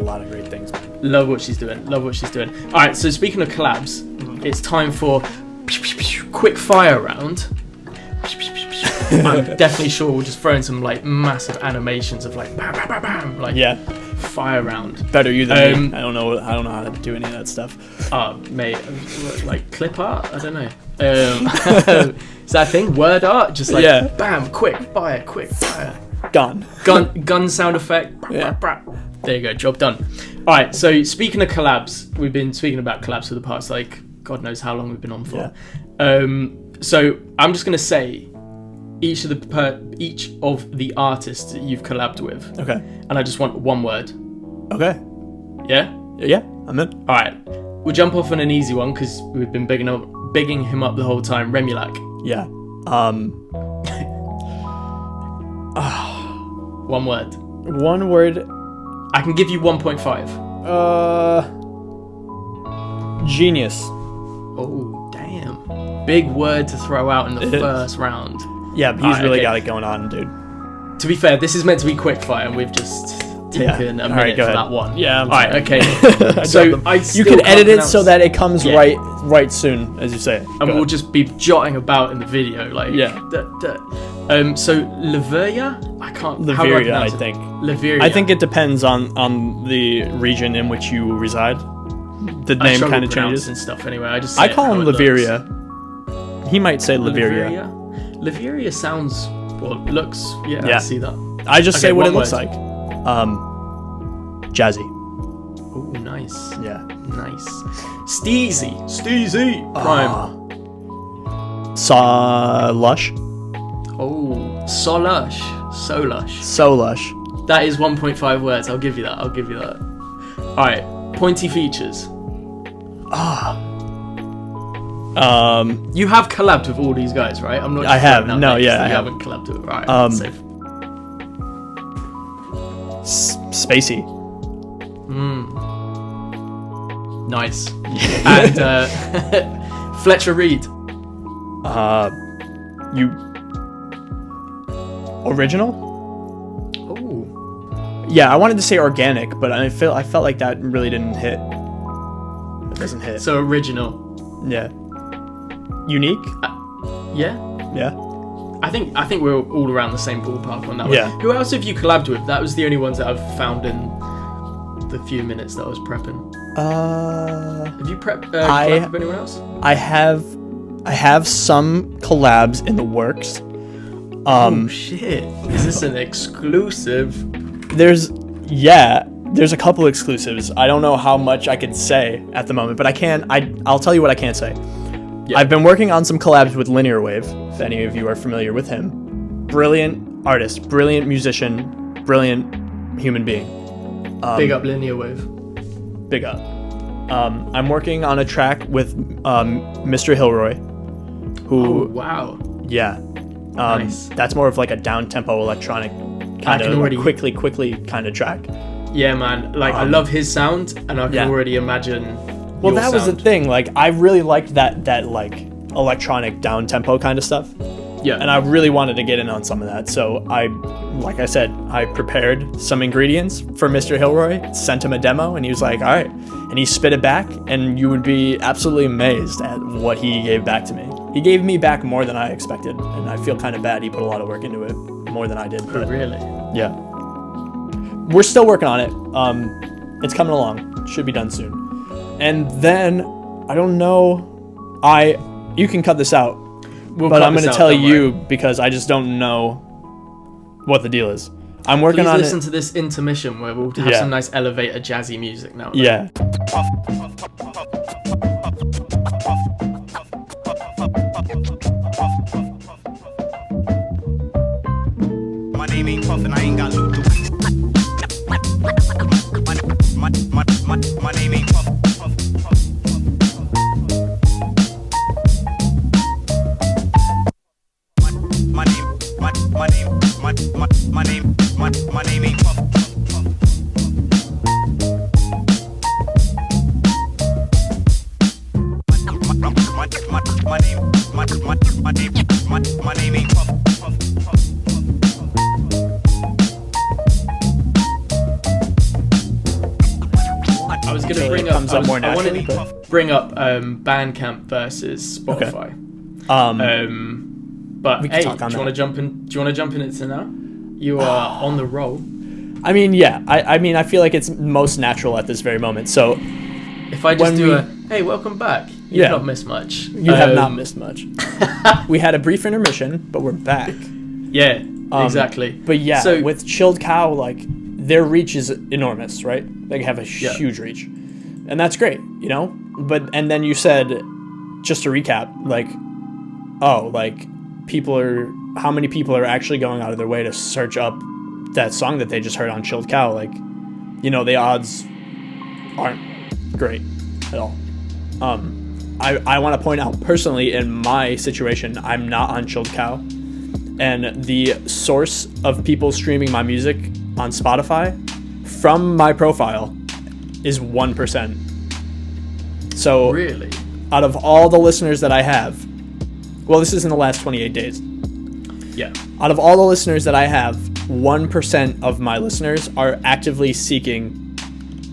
lot of great things, man. Love what she's doing. Love what she's doing. All right. So speaking of collabs, it's time for quick fire round. I'm definitely sure we'll just throw in some like massive animations of like bam, bam, bam, bam, like fire round. Better you than me. I don't know how to do any of that stuff. Mate, like clip art. I don't know. Is that a thing? Word art? Just like bam, quick fire. Gun sound effect. There you go. Job done. All right. So speaking of collabs, we've been speaking about collabs for the past like God knows how long we've been on for. Yeah. So I'm just gonna say each of the artists that you've collabed with. Okay. And I just want one word. Okay. Yeah? Yeah, I'm in. All right. We'll jump off on an easy one because we've been bigging him up the whole time. Remulak. Yeah. One word. One word. I can give you 1.5. Genius. Oh, damn. Big word to throw out in the first round. Yeah, but he's really got it going on, dude. To be fair, this is meant to be quick fire, and we've just taken a minute for that one. Yeah. All right. Okay. So you can edit it so that it comes right soon, as you say. And we'll just be jotting about in the video, like So Liveria, I can't. Liveria, I think. Liveria. I think it depends on the region in which you reside. The name kind of changes and stuff. Anyway, I call him Liveria. He might say Liveria. Liveria sounds, looks. Yeah, I see that. I just say what it looks like. Jazzy. Oh, nice. Yeah. Nice. Steezy. Prime. Lush. Oh, Solush. That is 1.5 words. I'll give you that. All right. Pointy features. You have collabed with all these guys, right? I'm not. I have. No, yeah. I haven't collabed with. Right. Safe. Spacey. Nice. And Fletcher Reed. Original? Oh. Yeah, I wanted to say organic, but I felt like that really didn't hit. It doesn't hit. So original. Yeah. Unique? Yeah. I think we're all around the same ballpark on that one. Yeah. Who else have you collabed with? That was the only ones that I've found in the few minutes that I was prepping. Have you collabed with anyone else? I have some collabs in the works. Oh shit! Is this an exclusive? There's a couple exclusives. I don't know how much I could say at the moment, but I'll tell you what I can say. Yeah. I've been working on some collabs with Linear Wave, if any of you are familiar with him. Brilliant artist, brilliant musician, brilliant human being. Big up Linear Wave. Big up. I'm working on a track with Mr. Hilroy, who... Oh, wow. Yeah. Nice. That's more of like a down-tempo electronic kind of quickly kind of track. Yeah, man. Like, I love his sound, and I can already imagine. Well, that was the thing. Like, I really liked that like electronic down-tempo kind of stuff. Yeah. And I really wanted to get in on some of that. So like I said, I prepared some ingredients for Mr. Hilroy, sent him a demo, and he was like, all right. And he spit it back, and you would be absolutely amazed at what he gave back to me. He gave me back more than I expected, and I feel kind of bad. He put a lot of work into it, more than I did. But really? Yeah. We're still working on it. It's coming along. Should be done soon. And then, I don't know, you can cut this out, but I'm going to tell you because I just don't know what the deal is. I'm working on it. Please listen to this intermission where we'll have some nice elevator jazzy music now. Yeah. My name ain't Puff and I ain't got loot. My name ain't Puff. My name ain't Puff. My name ain't Puff. going to until bring it up. comes up more I naturally. wanted to bring up Bandcamp versus Spotify. But we can hey, talk on do you want to jump in? Do you want to jump in it now? You are on the roll. I mean, yeah. I mean, I feel like it's most natural at this very moment. So if I just do hey, welcome back. You've not missed much. You have not missed much. We had a brief intermission, but we're back. Yeah, exactly. But yeah, so, with Chilled Cow, like, their reach is enormous, right? They have a huge reach. And that's great, you know? And then you said, just to recap, like, how many people are actually going out of their way to search up that song that they just heard on Chilled Cow? Like, you know, the odds aren't great at all. I want to point out, personally, in my situation, I'm not on Chilled Cow, and the source of people streaming my music on Spotify from my profile is 1%. So really, out of all the listeners that I have, well, this is in the last 28 days. Yeah. Out of all the listeners that I have, 1% of my listeners are actively seeking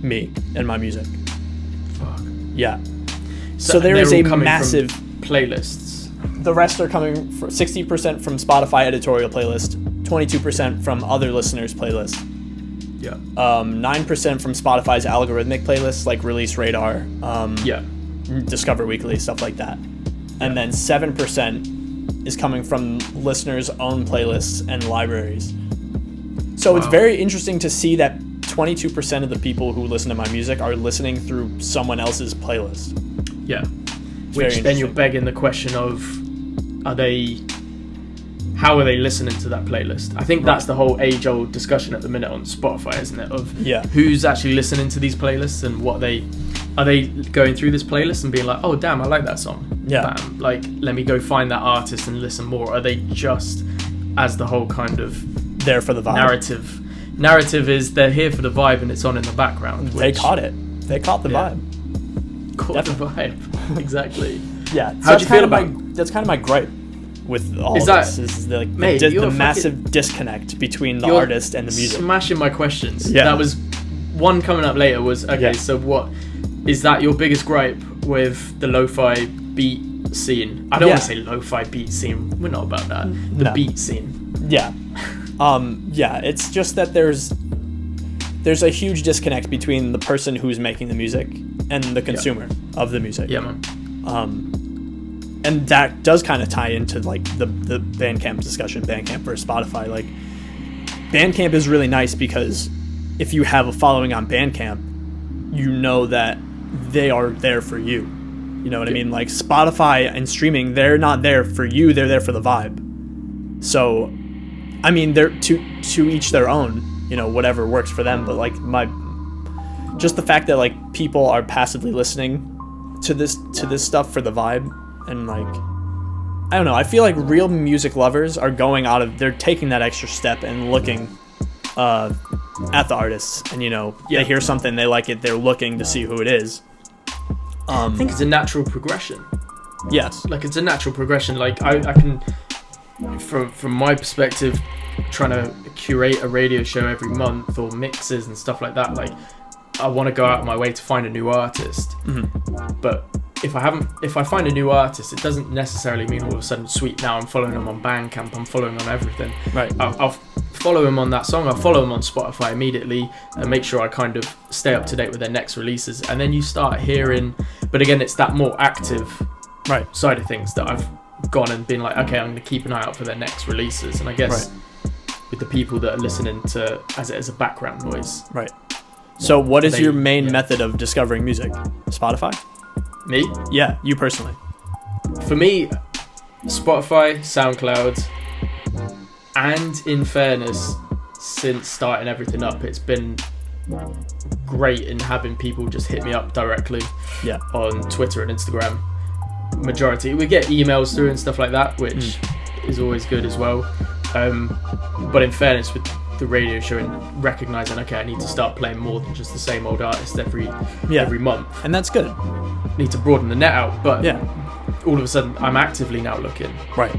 me and my music. Fuck. Yeah. So there is a massive playlists. The rest are coming 60% from Spotify editorial playlist, 22% from other listeners' playlist. Yeah. 9% from Spotify's algorithmic playlists like Release Radar, Discover Weekly, stuff like that. And then 7% is coming from listeners' own playlists and libraries. So it's very interesting to see that 22% of the people who listen to my music are listening through someone else's playlist. Yeah. Which then you're begging the question of, how are they listening to that playlist? I think that's the whole age-old discussion at the minute on Spotify, isn't it? Of who's actually listening to these playlists and are they going through this playlist and being like, oh damn, I like that song. Yeah. Bam. Like, let me go find that artist and listen more. Or are they just, as the whole kind of there for the vibe? Narrative is they're here for the vibe and it's on in the background. They caught it. They caught the vibe. Caught the vibe. Exactly. Yeah. How'd you feel about? That's kind of my gripe with all of this. Is the massive disconnect between the artist and the music. Smashing my questions. Yeah. That was one coming up later. Was okay. So what is that? Your biggest gripe with the lo-fi beat scene? I don't want to say lo-fi beat scene. We're not about that. The beat scene. Yeah. It's just that there's a huge disconnect between the person who's making the music and the consumer of the music. Yeah, man. And that does kind of tie into like the Bandcamp discussion, Bandcamp versus Spotify. Like, Bandcamp is really nice because if you have a following on Bandcamp, you know that they are there for you. You know what I mean? Like, Spotify and streaming, they're not there for you, they're there for the vibe. So, I mean, they're to each their own, you know, whatever works for them. But like, just the fact that like people are passively listening to this stuff for the vibe, and like, I don't know, I feel like real music lovers are they're taking that extra step and looking at the artists, and you know, they hear something, they like it, they're looking to see who it is. I think it's a natural progression. Yes. Like, it's a natural progression. Like, I can, from my perspective, trying to curate a radio show every month or mixes and stuff like that, like, I want to go out of my way to find a new artist. Mm-hmm. But if I find a new artist, it doesn't necessarily mean all of a sudden, sweet, now I'm following them on Bandcamp, I'm following on everything. Right. I'll follow him on that song, I'll follow him on Spotify immediately and make sure I kind of stay up to date with their next releases. And then you start hearing, but again, it's that more active side of things that I've gone and been like, okay, I'm going to keep an eye out for their next releases. And I guess with the people that are listening to as a background noise. Right. So what is your main method of discovering music? Spotify? Me? Yeah, you personally. For me, Spotify, SoundCloud, and in fairness, since starting everything up, it's been great in having people just hit me up directly on Twitter and Instagram. Majority. We get emails through and stuff like that, which is always good as well. But in fairness, with the radio show and recognizing, okay, I need to start playing more than just the same old artist every month, and that's good. Need to broaden the net out, but all of a sudden I'm actively now looking. Right.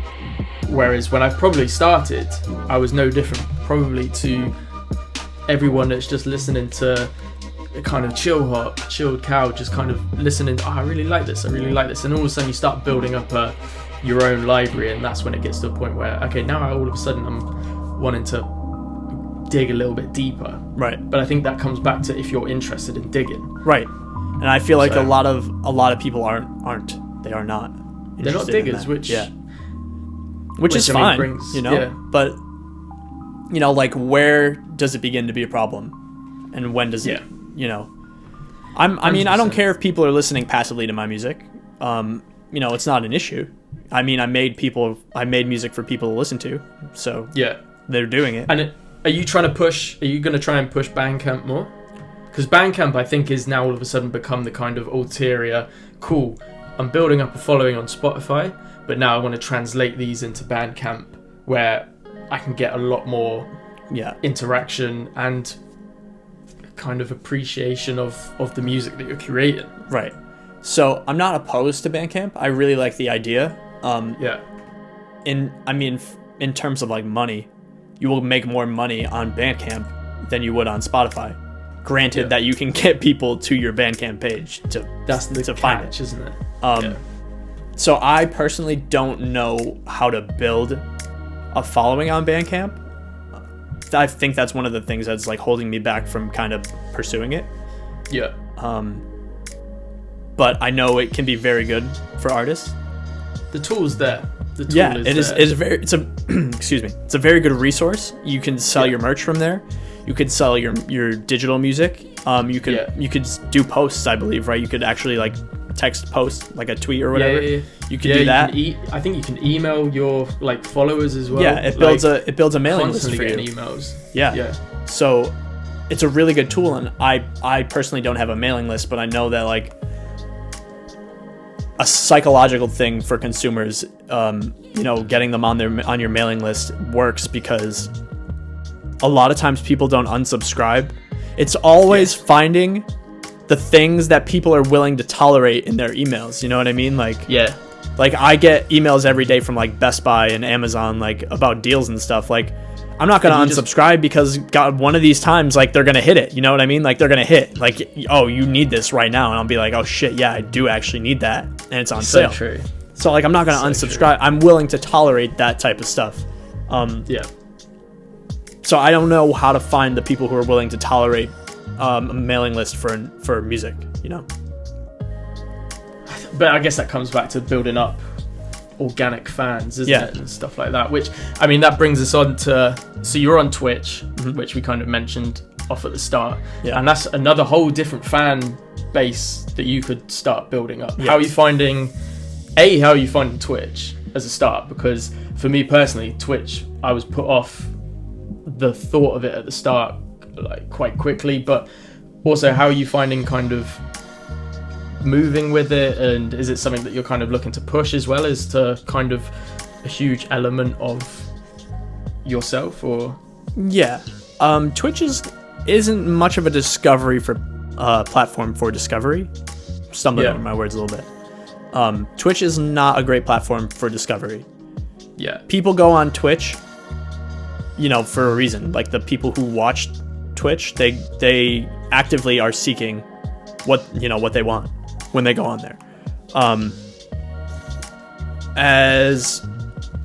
Whereas when I probably started, I was no different probably to everyone that's just listening to a kind of chilled cow, just kind of listening. I really like this. And all of a sudden you start building up your own library, and that's when it gets to a point where, okay, now all of a sudden I'm wanting to dig a little bit deeper. Right. But I think that comes back to if you're interested in digging. Right. And I feel like a lot of people aren't. They are not. They're not diggers, which is I mean, fine, brings, But like, where does it begin to be a problem, and when does it? I don't care if people are listening passively to my music. It's not an issue. I mean, I made music for people to listen to, so they're doing it. And are you going to try and push Bandcamp more? Because Bandcamp, I think, is now all of a sudden become the kind of ulterior, cool, I'm building up a following on Spotify, but now I want to translate these into Bandcamp, where I can get a lot more interaction and kind of appreciation of the music that you're creating. Right. So I'm not opposed to Bandcamp. I really like the idea. In terms of like money, you will make more money on Bandcamp than you would on Spotify. Granted that you can get people to your Bandcamp page to find it, isn't it? So I personally don't know how to build a following on Bandcamp. I think that's one of the things that's like holding me back from kind of pursuing it. Yeah. But I know it can be very good for artists. The tool's there. It's a very good resource. You can sell your merch from there. You could sell your digital music. You could do posts, I believe, right? You could actually like text post, like a tweet or whatever. You could do that. I think you can email your like followers as well. Yeah, it builds a mailing list for you. Emails. Yeah. So it's a really good tool, and I personally don't have a mailing list, but I know that like a psychological thing for consumers, getting them on your mailing list works, because a lot of times people don't unsubscribe. It's always finding the things that people are willing to tolerate in their emails. You know what I mean? Like I get emails every day from like Best Buy and Amazon, like about deals and stuff. Like, I'm not going to unsubscribe because one of these times, like, they're going to hit it. You know what I mean? Like, they're going to hit like, oh, you need this right now. And I'll be like, oh shit. Yeah, I do actually need that. And it's on sale. True. So like, I'm not going to unsubscribe. True. I'm willing to tolerate that type of stuff. So I don't know how to find the people who are willing to tolerate a mailing list for music, But I guess that comes back to building up organic fans, isn't it, and stuff like that. Which, I mean, that brings us on to, so you're on Twitch, which we kind of mentioned off at the start, and that's another whole different fan base that you could start building up. How are you finding Twitch as a start? Because for me personally, Twitch, I was put off the thought of it at the start like quite quickly, but also how are you finding kind of moving with it, and is it something that you're kind of looking to push as well as to kind of a huge element of yourself? Or Twitch isn't much of a discovery for platform for discovery. Stumbling over my words a little bit. Twitch is not a great platform for discovery. People go on Twitch for a reason. Like, the people who watch Twitch, they actively are seeking what they want when they go on there. As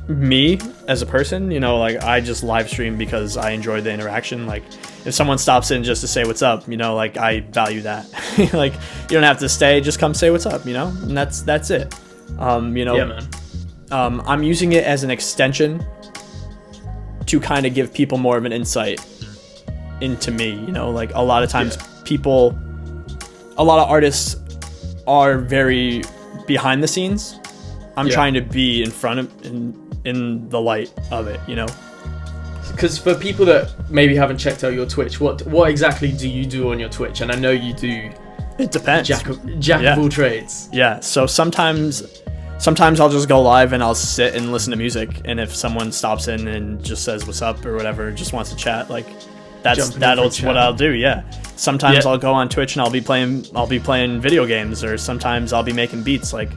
me as a person, like, I just live stream because I enjoy the interaction. Like, if someone stops in just to say what's up, like, I value that. Like, you don't have to stay, just come say what's up, and that's it. Man. I'm using it as an extension to kind of give people more of an insight into me. Like, a lot of times a lot of artists are very behind the scenes. I'm trying to be in front of, in the light of it, Because for people that maybe haven't checked out your Twitch, what exactly do you do on your Twitch? And I know you do. It depends. Jack of all trades. Yeah. So sometimes I'll just go live and I'll sit and listen to music. And if someone stops in and just says what's up or whatever, just wants to chat, like, that's what I'll do. Yeah. Sometimes I'll go on Twitch and I'll be playing video games, or sometimes I'll be making beats. Like,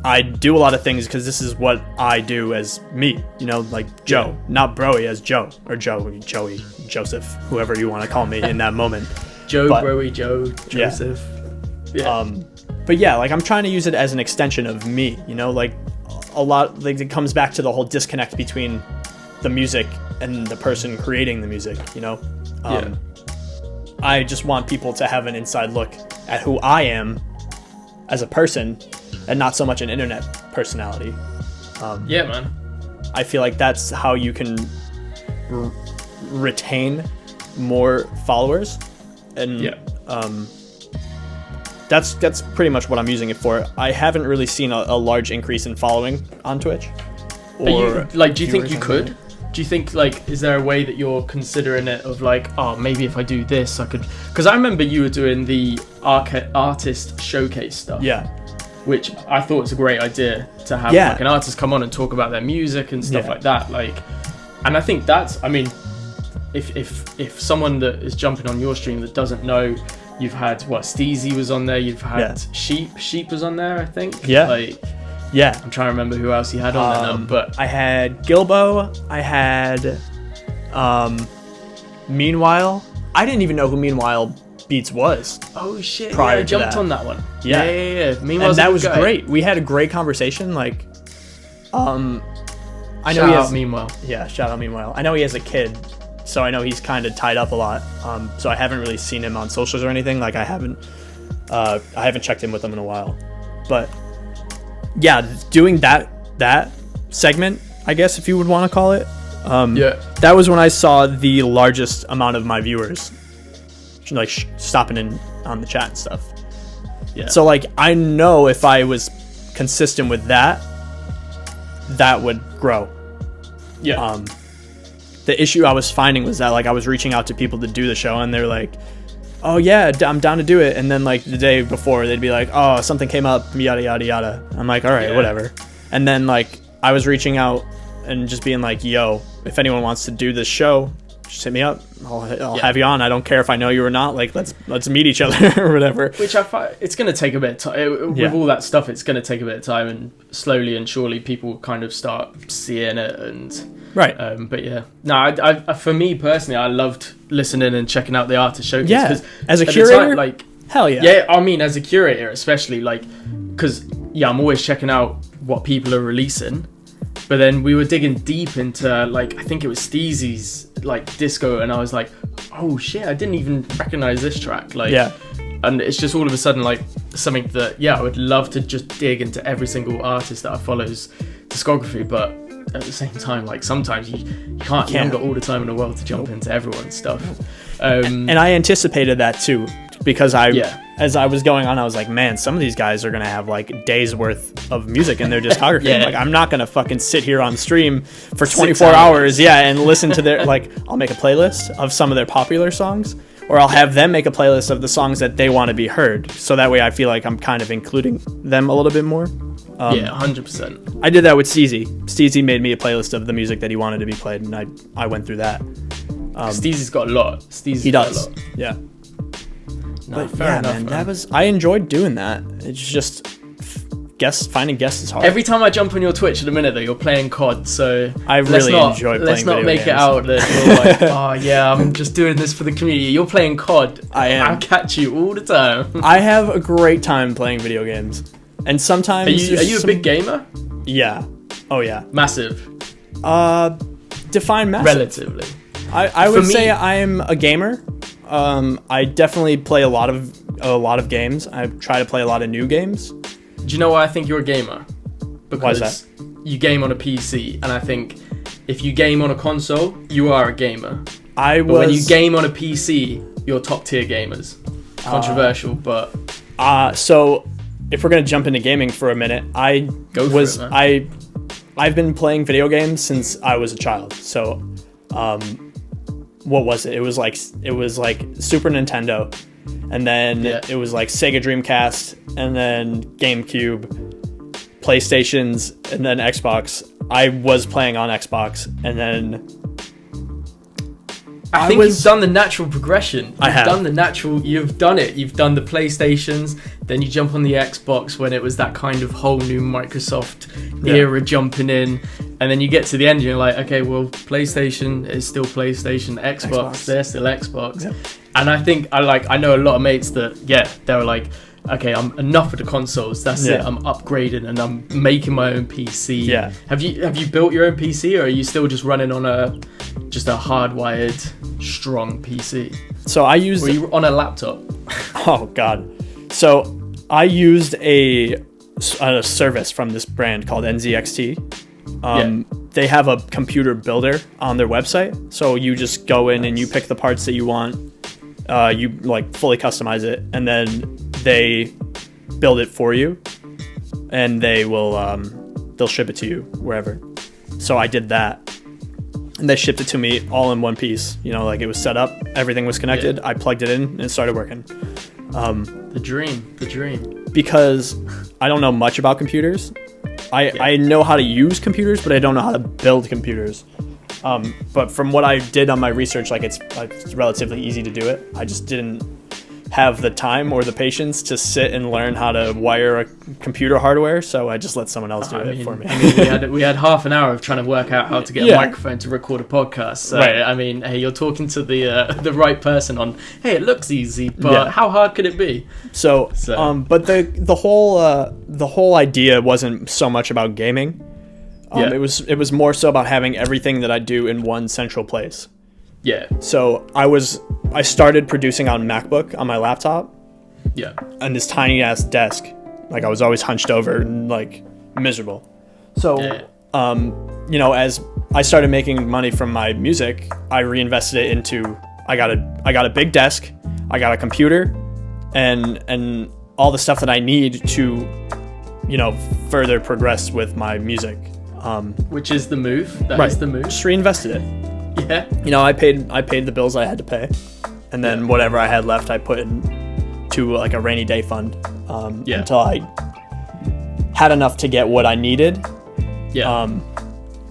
I do a lot of things because this is what I do as me, like Joe, not Broey, as Joe, or Joey, Joseph, whoever you want to call me in that moment. Joe, But- Broey, Joe, Joseph. Yeah. But yeah, like I'm trying to use it as an extension of me, you know, like a lot, like it comes back to the whole disconnect between the music and the person creating the music, you know. I just want people to have an inside look at who I am as a person and not so much an internet personality. Yeah, man. I feel like that's how you can retain more followers, and that's pretty much what I'm using it for. I haven't really seen a large increase in following on Twitch. Do you think you could? Do you think, like, is there a way that you're considering it of like, oh, maybe if I do this, I could? Because I remember you were doing the artist showcase stuff. Yeah. Which I thought was a great idea to have like an artist come on and talk about their music and stuff like that. Like, and I think that's, I mean, if someone that is jumping on your stream that doesn't know, you've had Steezy was on there, you've had Sheep was on there, I think. Yeah. I'm trying to remember who else he had on there now, but I had Gilbo, I had Meanwhile. I didn't even know who Meanwhile Beats was. Oh shit! Prior I to jumped that. on that one. Yeah. Meanwhile, And that was great. We had a great conversation. Like, I know Shout he out has. Meanwhile. Yeah, shout out Meanwhile. I know he has a kid, so I know he's kind of tied up a lot. So I haven't really seen him on socials or anything. Like, I haven't checked in with him in a while. But yeah, doing that segment, I guess, if you would want to call it. That was when I saw the largest amount of my viewers, like stopping in on the chat and stuff. Yeah. So like, I know if I was consistent with that, that would grow. Yeah. The issue I was finding was that like I was reaching out to people to do the show, and they're like, "Oh yeah, I'm down to do it." And then like the day before, they'd be like, "Oh, something came up, yada yada yada." I'm like, "All right, whatever." And then like I was reaching out and just being like, "Yo, if anyone wants to do this show, just hit me up. I'll have you on. I don't care if I know you or not. Like let's meet each other or whatever." Which I find it's gonna take a bit of time with all that stuff. It's gonna take a bit of time, and slowly and surely people kind of start seeing it and. Right. But yeah, no, I for me personally, I loved listening and checking out the artist showcase. Yeah. As a curator, like hell yeah. Yeah, I mean, as a curator, especially like, because I'm always checking out what people are releasing. But then we were digging deep into like, I think it was Steezy's like disco, and I was like, oh shit, I didn't even recognize this track. Like, and it's just all of a sudden like something that I would love to just dig into every single artist that I follow's discography, but. At the same time, like sometimes you can't. You haven't got all the time in the world to jump into everyone's stuff. And I anticipated that too, because as I was going on, I was like, man, some of these guys are gonna have like days worth of music in their discography. Like, I'm not gonna fucking sit here on stream for 24 hours, and listen to their like. I'll make a playlist of some of their popular songs, or I'll have them make a playlist of the songs that they want to be heard. So that way, I feel like I'm kind of including them a little bit more. 100%. I did that with Steezy. Steezy made me a playlist of the music that he wanted to be played, and I went through that. Steezy's got a lot. He does. Yeah. No, fair enough, man. I enjoyed doing that. It's just finding guests is hard. Every time I jump on your Twitch at the minute, though, you're playing COD, so I really enjoy playing. Let's not make it out that you're like, oh yeah, I'm just doing this for the community. You're playing COD. I am. I catch you all the time. I have a great time playing video games. And sometimes are you a big gamer? Yeah. Oh yeah. Massive. Define massive. Relatively. I would say I am a gamer. I definitely play a lot of games. I try to play a lot of new games. Do you know why I think you're a gamer? Because why is that? You game on a PC, and I think if you game on a console, you are a gamer. But when you game on a PC, you're top tier gamers. Controversial, but so. If we're gonna jump into gaming for a minute, I've been playing video games since I was a child. So, what was it? It was like Super Nintendo, and then it was like Sega Dreamcast, and then GameCube, PlayStations, and then Xbox. I was playing on Xbox, and then I think you've done the natural progression. You've done it. You've done the PlayStations, then you jump on the Xbox when it was that kind of whole new Microsoft era jumping in, and then you get to the end and you're like, okay, well, PlayStation is still PlayStation, Xbox. They're still Xbox. And I think I know a lot of mates that they were like, okay, I'm enough with the consoles. That's it. I'm upgrading and I'm making my own PC. Yeah. Have you built your own PC, or are you still just running on a hardwired strong PC? So I used. Were you on a laptop? Oh God. So I used a service from this brand called NZXT. They have a computer builder on their website, so you just go in and you pick the parts that you want. You like fully customize it, and then they build it for you, and they'll ship it to you wherever. So I did that, and they shipped it to me all in one piece. You know, like it was set up, everything was connected. I plugged it in and it started working. The dream. Because I don't know much about computers. I know how to use computers, but I don't know how to build computers. But from what I did on my research, like it's relatively easy to do it. I just didn't have the time or the patience to sit and learn how to wire a computer hardware, so I just let someone else do it for me. I mean, we had half an hour of trying to work out how to get a microphone to record a podcast. So right. I mean, hey, you're talking to the right person on. Hey, it looks easy, but how hard could it be? So but the whole idea wasn't so much about gaming. It was more so about having everything that I do in one central place. Yeah. So I started producing on MacBook on my laptop. Yeah. On this tiny ass desk. Like I was always hunched over and like miserable. So you know, as I started making money from my music, I reinvested it into I got a big desk, I got a computer, and all the stuff that I need to, you know, further progress with my music. Which is the move. That is the move. Just reinvested it. Yeah. You know, I paid the bills I had to pay, and then whatever I had left, I put into like a rainy day fund until I had enough to get what I needed. Yeah.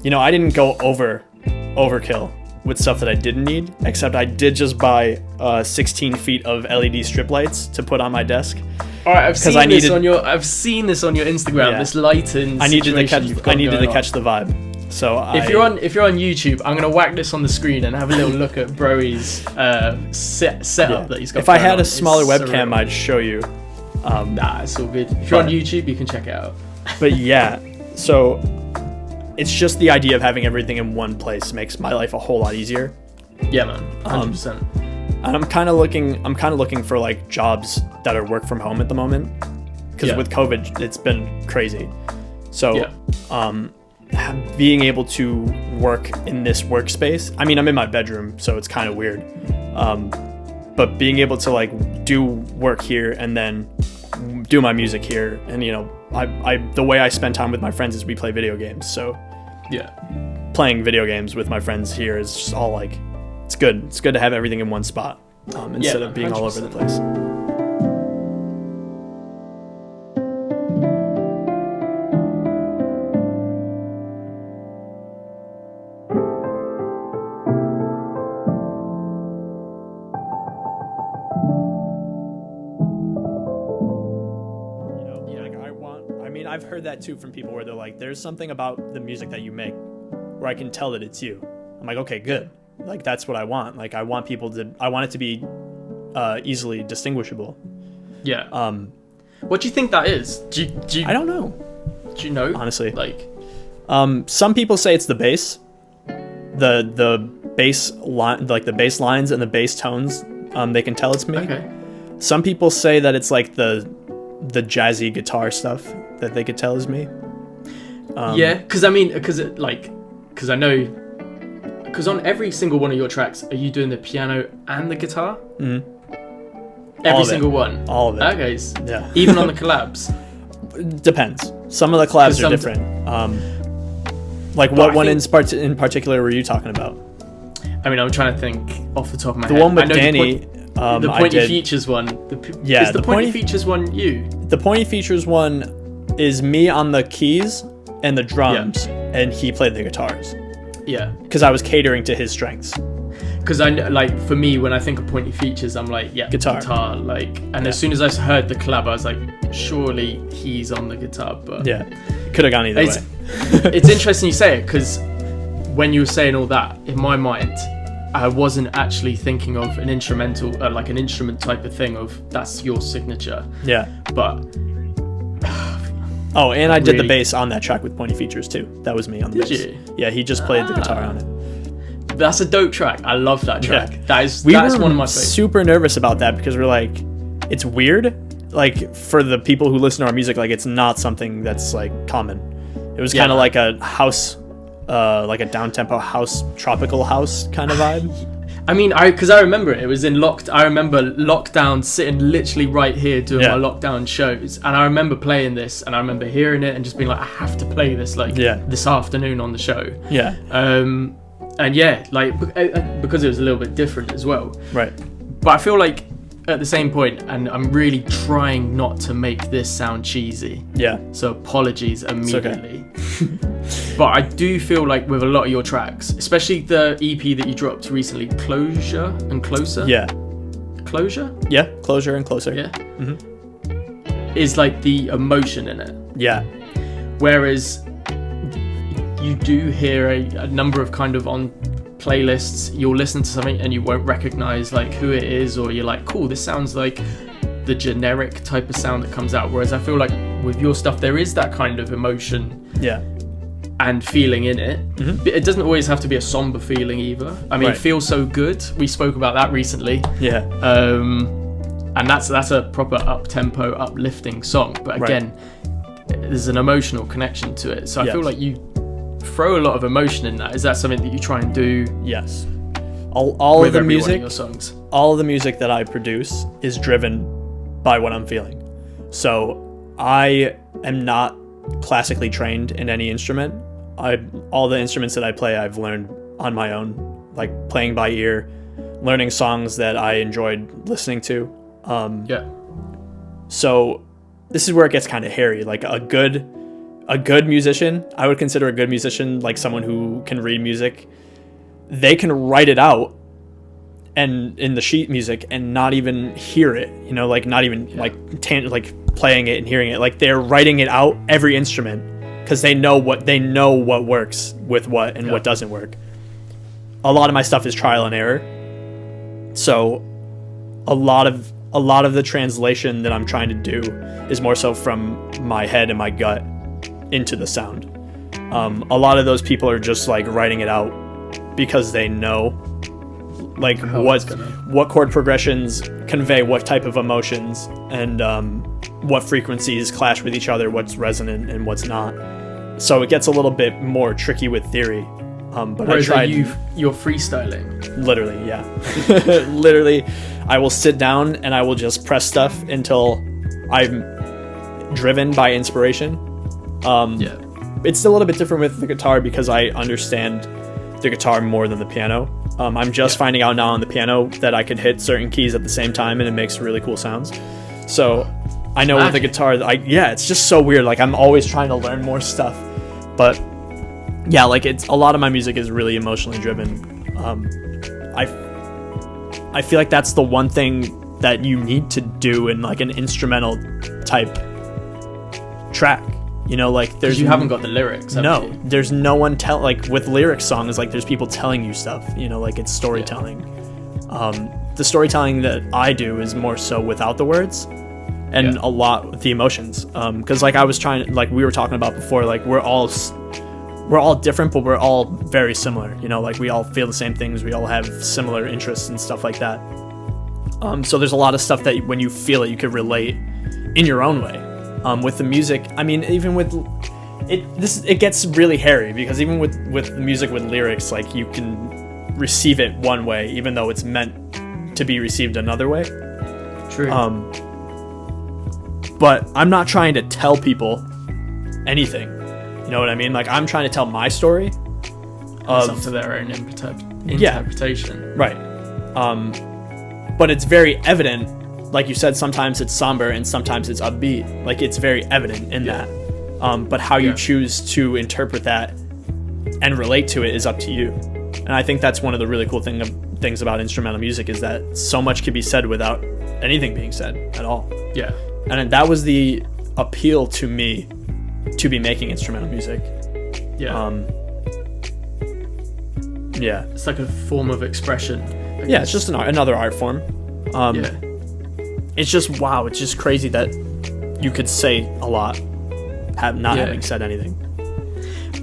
You know, I didn't go overkill with stuff that I didn't need, except I did just buy 16 feet of LED strip lights to put on my desk. All right, I've seen this on your Instagram. Yeah. This lighting. I needed to catch the vibe. So if you're on YouTube, I'm gonna whack this on the screen and have a little look at Broey's setup that he's got. If I had a smaller webcam, I'd show you. Nah, it's all good. If you're on YouTube, you can check it out. But yeah, so it's just the idea of having everything in one place makes my life a whole lot easier. Yeah, man, 100%. And I'm kind of looking for like jobs that are work from home at the moment, because with COVID, it's been crazy. So, being able to work in this workspace, I mean, I'm in my bedroom, so it's kind of weird. But being able to like do work here and then do my music here, and you know, the way I spend time with my friends is we play video games. So, playing video games with my friends here is just all like, it's good. It's good to have everything in one spot instead of being 100%. All over the place. I've heard that too from people where they're like, there's something about the music that you make where I can tell that it's you. I'm like, okay, good. Like, that's what I want. Like, I want it to be easily distinguishable. Yeah. What do you think that is? Do you I don't know. Do you know? Honestly. Like, some people say it's the bass. The bass line, like the bass lines and the bass tones, they can tell it's me. Okay. Some people say that it's like the jazzy guitar stuff that they could tell is me. Because I know, because on every single one of your tracks, are you doing the piano and the guitar? Mm-hmm. Every single one? All of it. Okay. Yeah. Even on the collabs? Depends. Some of the collabs are different. Like what one in particular were you talking about? I mean, I'm trying to think off the top of my head. The one with Danny. The Pointy Features one. Is the Pointy Features one you? The Pointy Features one is me on the keys and the drums, and he played the guitars. Yeah. Because I was catering to his strengths. Because I like, for me, when I think of Pointy Features, I'm like, guitar. Like, and as soon as I heard the collab, I was like, surely he's on the guitar. But could have gone either way. It's interesting you say it, because when you were saying all that, in my mind, I wasn't actually thinking of an instrumental, like an instrument type of thing of that's your signature. Yeah. But oh, and I did the bass on that track with Pointy Features too. That was me on the bass. Did you? Yeah, he just played the guitar on it. That's a dope track. I love that track. Yeah. That's We one were of my favorites. super nervous about that because we're like, it's weird. Like for the people who listen to our music, like it's not something that's like common. It was kind of like a house, like a down-tempo house, tropical house kind of vibe. I mean, because I remember it was in I remember lockdown, sitting literally right here doing my lockdown shows, and I remember playing this, and I remember hearing it and just being like, I have to play this this afternoon on the show. Yeah. And yeah, like because it was a little bit different as well. Right. But I feel like at the same point, and I'm really trying not to make this sound cheesy. Yeah. So apologies immediately. Okay. But I do feel like with a lot of your tracks, especially the EP that you dropped recently, Closure and Closer. Yeah. Closure? Yeah. Closure and Closer. Yeah. Is like the emotion in it. Yeah. Whereas you do hear a number of kind of on playlists, you'll listen to something and you won't recognize like who it is, or you're like, cool, this sounds like the generic type of sound that comes out. Whereas I feel like with your stuff, there is that kind of emotion and feeling in it. It doesn't always have to be a somber feeling either. I mean, Feel So Good, we spoke about that recently. Yeah. And that's a proper up-tempo, uplifting song. But again, there's an emotional connection to it. So I feel like you throw a lot of emotion in that. Is that something that you try and do? Yes. All of the music, your songs. all of the music that I produce is driven by what I'm feeling. So I am not classically trained in any instrument. All the instruments that I play, I've learned on my own, like playing by ear, learning songs that I enjoyed listening to. So this is where it gets kind of hairy. Like a good musician, I would consider a good musician like someone who can read music. They can write it out and in the sheet music and not even hear it, you know, like not even like playing it and hearing it. Like they're writing it out every instrument because they know what works with what and what doesn't work. A lot of my stuff is trial and error. So a lot of the translation that I'm trying to do is more so from my head and my gut into the sound. A lot of those people are just like writing it out because they know like what chord progressions convey what type of emotions and what frequencies clash with each other, what's resonant and what's not. So it gets a little bit more tricky with theory. But Whereas I tried. You're freestyling. Literally, yeah. Literally, I will sit down and I will just press stuff until I'm driven by inspiration. It's a little bit different with the guitar because I understand the guitar more than the piano. I'm just finding out now on the piano that I could hit certain keys at the same time and it makes really cool sounds. So I know with the guitar, it's just so weird. Like I'm always trying to learn more stuff, but yeah, like it's a lot of my music is really emotionally driven. I feel like that's the one thing that you need to do in like an instrumental type track. You know, like you haven't got the lyrics. There's no one like with lyric songs, like there's people telling you stuff, you know, like it's storytelling. The storytelling that I do is more so without the words and a lot with the emotions. Cause like I was like we were talking about before, like we're all different, but we're all very similar, you know, like we all feel the same things. We all have similar interests and stuff like that. So there's a lot of stuff that when you feel it, you could relate in your own way. With the music, I mean, even with it gets really hairy because even with music with lyrics, like you can receive it one way, even though it's meant to be received another way. True. But I'm not trying to tell people anything. You know what I mean? Like I'm trying to tell my story. It's up to their own interpretation. Right. But it's very evident. Like you said, sometimes it's somber and sometimes it's upbeat. Like it's very evident in that. But how you choose to interpret that and relate to it is up to you. And I think that's one of the really cool things about instrumental music is that so much can be said without anything being said at all. Yeah. And that was the appeal to me to be making instrumental music. Yeah. Yeah. It's like a form of expression. Yeah, it's just another art form. Yeah. It's just, wow, it's just crazy that you could say a lot having said anything.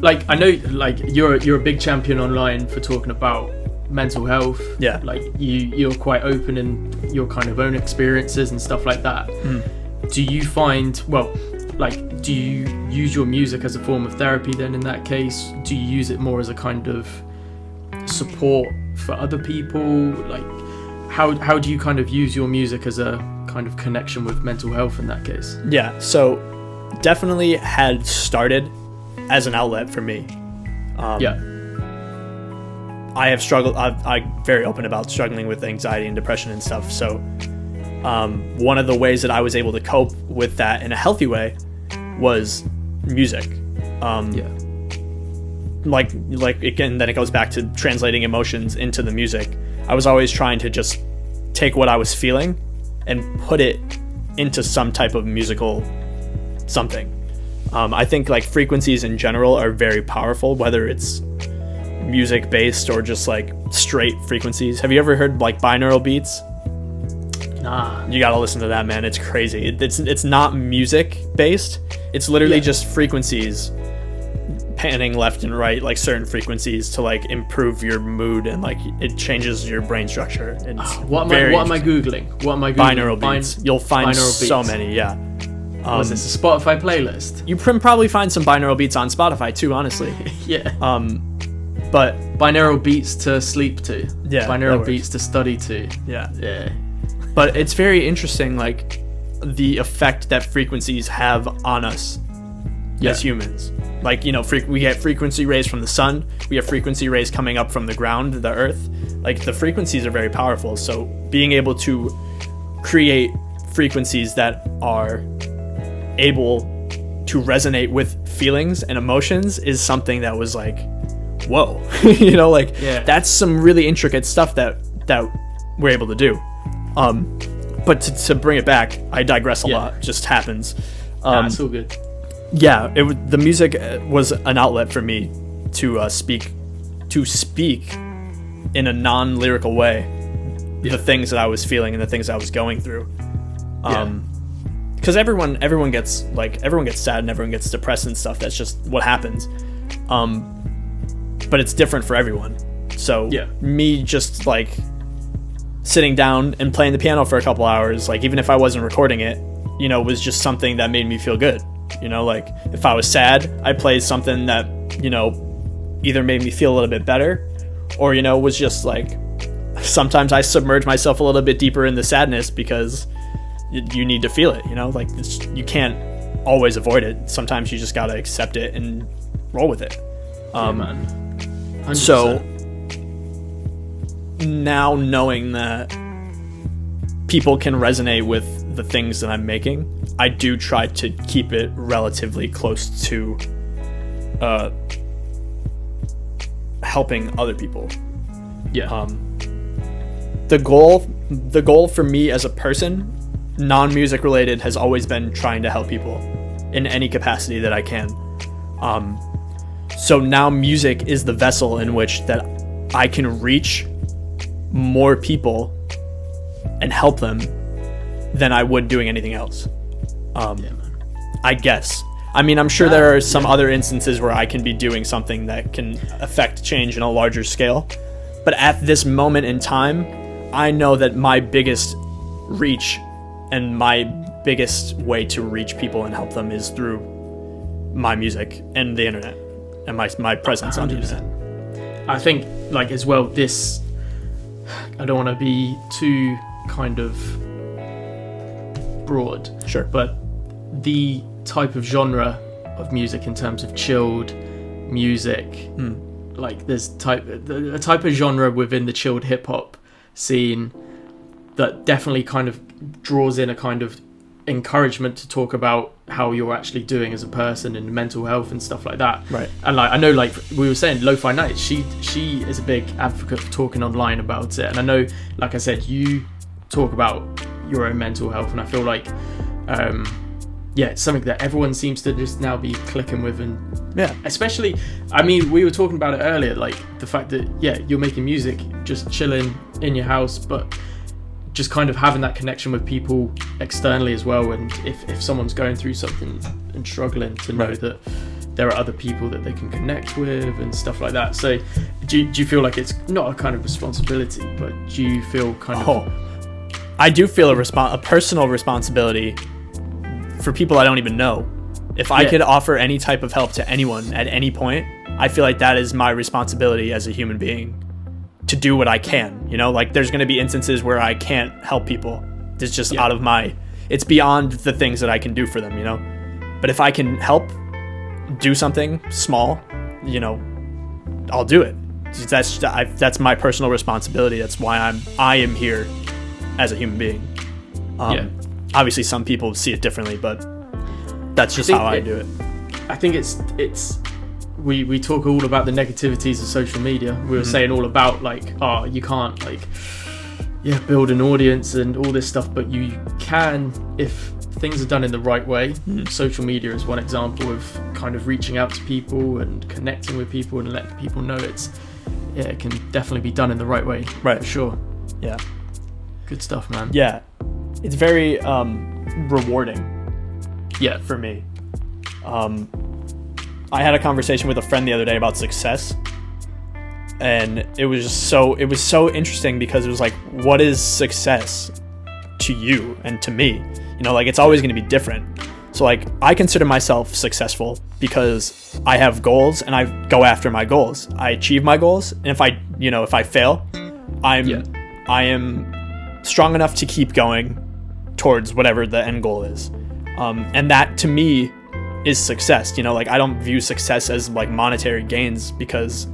Like, I know, like, you're a big champion online for talking about mental health. Yeah. Like, you're quite open in your kind of own experiences and stuff like that. Do you find, do you use your music as a form of therapy then in that case? Do you use it more as a kind of support for other people? Like, how do you kind of use your music as a kind of connection with mental health in that case? Yeah, so definitely had started as an outlet for me. I have struggled. I'm very open about struggling with anxiety and depression and stuff. So one of the ways that I was able to cope with that in a healthy way was music. Like again, then it goes back to translating emotions into the music. I was always trying to just take what I was feeling and put it into some type of musical something. I think like frequencies in general are very powerful, whether it's music based or just like straight frequencies. Have you ever heard like binaural beats? Nah. You gotta listen to that, man. It's crazy. It's not music based. It's literally just frequencies panning left and right, like certain frequencies to like improve your mood, and like it changes your brain structure. What am I googling? Binaural beats. You'll find so many. Yeah. Was this a Spotify playlist? You can probably find some binaural beats on Spotify too, honestly. Yeah. But binaural beats to sleep to. Yeah. Binaural beats to study to. Yeah. Yeah. But it's very interesting, like the effect that frequencies have on us as humans. Like, you know, we get frequency rays from the sun. We have frequency rays coming up from the ground, the earth. Like the frequencies are very powerful. So being able to create frequencies that are able to resonate with feelings and emotions is something that was like, whoa. You know, like that's some really intricate stuff that we're able to do. But to bring it back, I digress a lot. It just happens. It's all good. Yeah, the music was an outlet for me to speak in a non-lyrical way the things that I was feeling and the things I was going through. Because everyone gets sad and everyone gets depressed and stuff. That's just what happens. But it's different for everyone. So me just like sitting down and playing the piano for a couple hours, like even if I wasn't recording it, you know, was just something that made me feel good. You know, like if I was sad, I played something that, you know, either made me feel a little bit better or, you know, was just like, sometimes I submerge myself a little bit deeper in the sadness because you need to feel it, you know, like you can't always avoid it. Sometimes you just got to accept it and roll with it. Man. 100%. So now knowing that people can resonate with the things that I'm making, I do try to keep it relatively close to helping other people. The goal for me as a person, non-music related, has always been trying to help people in any capacity that I can. So now music is the vessel in which that I can reach more people and help them than I would doing anything else. I guess. I mean, I'm sure there are some other instances where I can be doing something that can affect change in a larger scale. But at this moment in time, I know that my biggest reach and my biggest way to reach people and help them is through my music and the internet and my presence 100%. On the internet. I think, like, as well, I don't want to be too kind of broad. Sure. But the type of genre of music in terms of chilled music, like there's a type of genre within the chilled hip hop scene that definitely kind of draws in a kind of encouragement to talk about how you're actually doing as a person and mental health and stuff like that. Right. And like I know, like we were saying, Lo-Fi Nights, she is a big advocate for talking online about it. And I know, like I said, you talk about your own mental health, and I feel like yeah, it's something that everyone seems to just now be clicking with. And Yeah. especially, I mean, we were talking about it earlier, like the fact that, yeah, you're making music, just chilling in your house, but just kind of having that connection with people externally as well. And if someone's going through something and struggling, to know that there are other people that they can connect with and stuff like that. So do you feel like it's not a kind of responsibility, but do you feel kind of... I do feel a personal responsibility for people I don't even know. If I could offer any type of help to anyone at any point, I feel like that is my responsibility as a human being to do what I can. You know, like there's going to be instances where I can't help people. It's just out of it's beyond the things that I can do for them, you know. But if I can help do something small, you know, I'll do it. That's my personal responsibility. That's why I am here as a human being. Obviously some people see it differently, but that's just how I do it. I think it's we talk all about the negativities of social media. We were saying all about like, oh, you can't like build an audience and all this stuff, but you can if things are done in the right way. Social media is one example of kind of reaching out to people and connecting with people and letting people know it can definitely be done in the right way. Right. For sure. Yeah. Good stuff, man. Yeah. It's very rewarding. Yeah. For me. I had a conversation with a friend the other day about success. And it was so interesting because it was like, what is success to you and to me? You know, like it's always going to be different. So like I consider myself successful because I have goals and I go after my goals. I achieve my goals, and if I fail, I am strong enough to keep going towards whatever the end goal is. And that to me is success. You know, like I don't view success as like monetary gains, because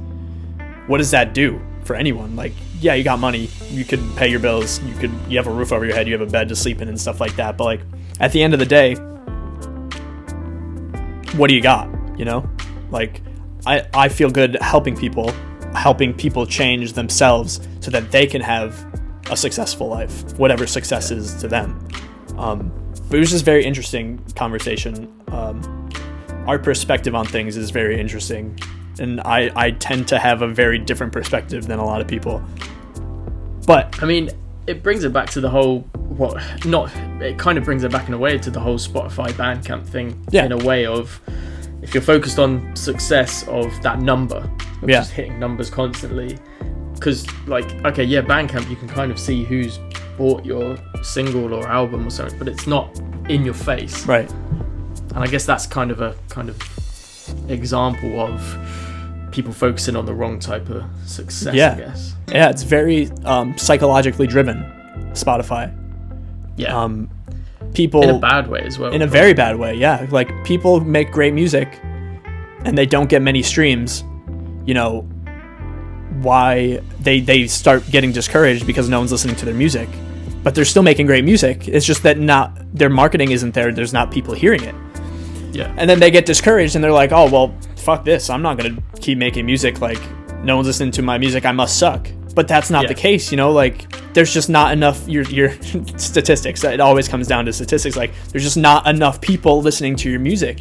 what does that do for anyone? Like, yeah, you got money, you could pay your bills, you have a roof over your head, you have a bed to sleep in and stuff like that. But like at the end of the day, what do you got? You know, like I feel good helping people change themselves so that they can have a successful life, whatever success is to them. But it was just very interesting conversation. Our perspective on things is very interesting, and I tend to have a very different perspective than a lot of people. But I mean, it brings it back to the whole it kind of brings it back in a way to the whole Spotify Bandcamp thing, in a way of, if you're focused on success of that number, of just hitting numbers constantly, because like, okay, Bandcamp, you can kind of see who's bought your single or album or something, but it's not in your face, right? And I guess that's kind of example of people focusing on the wrong type of success. I guess. Yeah, it's very psychologically driven, Spotify. Yeah. People in a bad way as well. In a very bad way, yeah. Like people make great music and they don't get many streams. You know, why they start getting discouraged because no one's listening to their music. But they're still making great music. It's just that their marketing isn't there. There's not people hearing it. Yeah. And then they get discouraged and they're like, oh, well, fuck this. I'm not going to keep making music. Like, no one's listening to my music. I must suck. But that's not the case, you know? Like, there's just not enough, your statistics. It always comes down to statistics. Like, there's just not enough people listening to your music.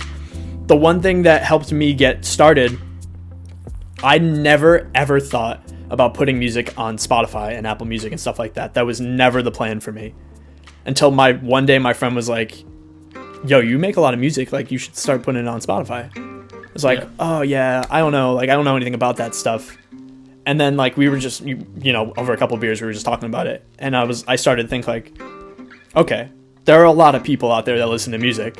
The one thing that helped me get started, I never, ever thought about putting music on Spotify and Apple Music and stuff like that. That was never the plan for me. Until one day my friend was like, yo, you make a lot of music, like you should start putting it on Spotify. It's like, oh yeah, I don't know, like I don't know anything about that stuff. And then like we were just, you know, over a couple of beers we were just talking about it, and I started to think like, okay, there are a lot of people out there that listen to music.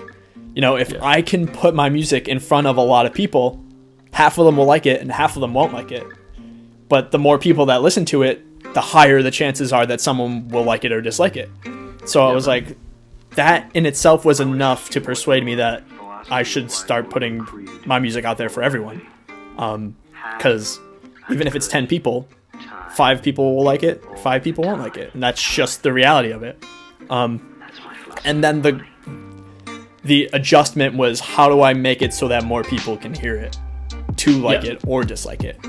You know, if I can put my music in front of a lot of people, half of them will like it and half of them won't like it. But the more people that listen to it, the higher the chances are that someone will like it or dislike it. So I was like, that in itself was enough to persuade me that I should start putting my music out there for everyone. Because even if it's 10 people, 5 people will like it, 5 people won't like it. And that's just the reality of it. And then the adjustment was, how do I make it so that more people can hear it, to like it or dislike it?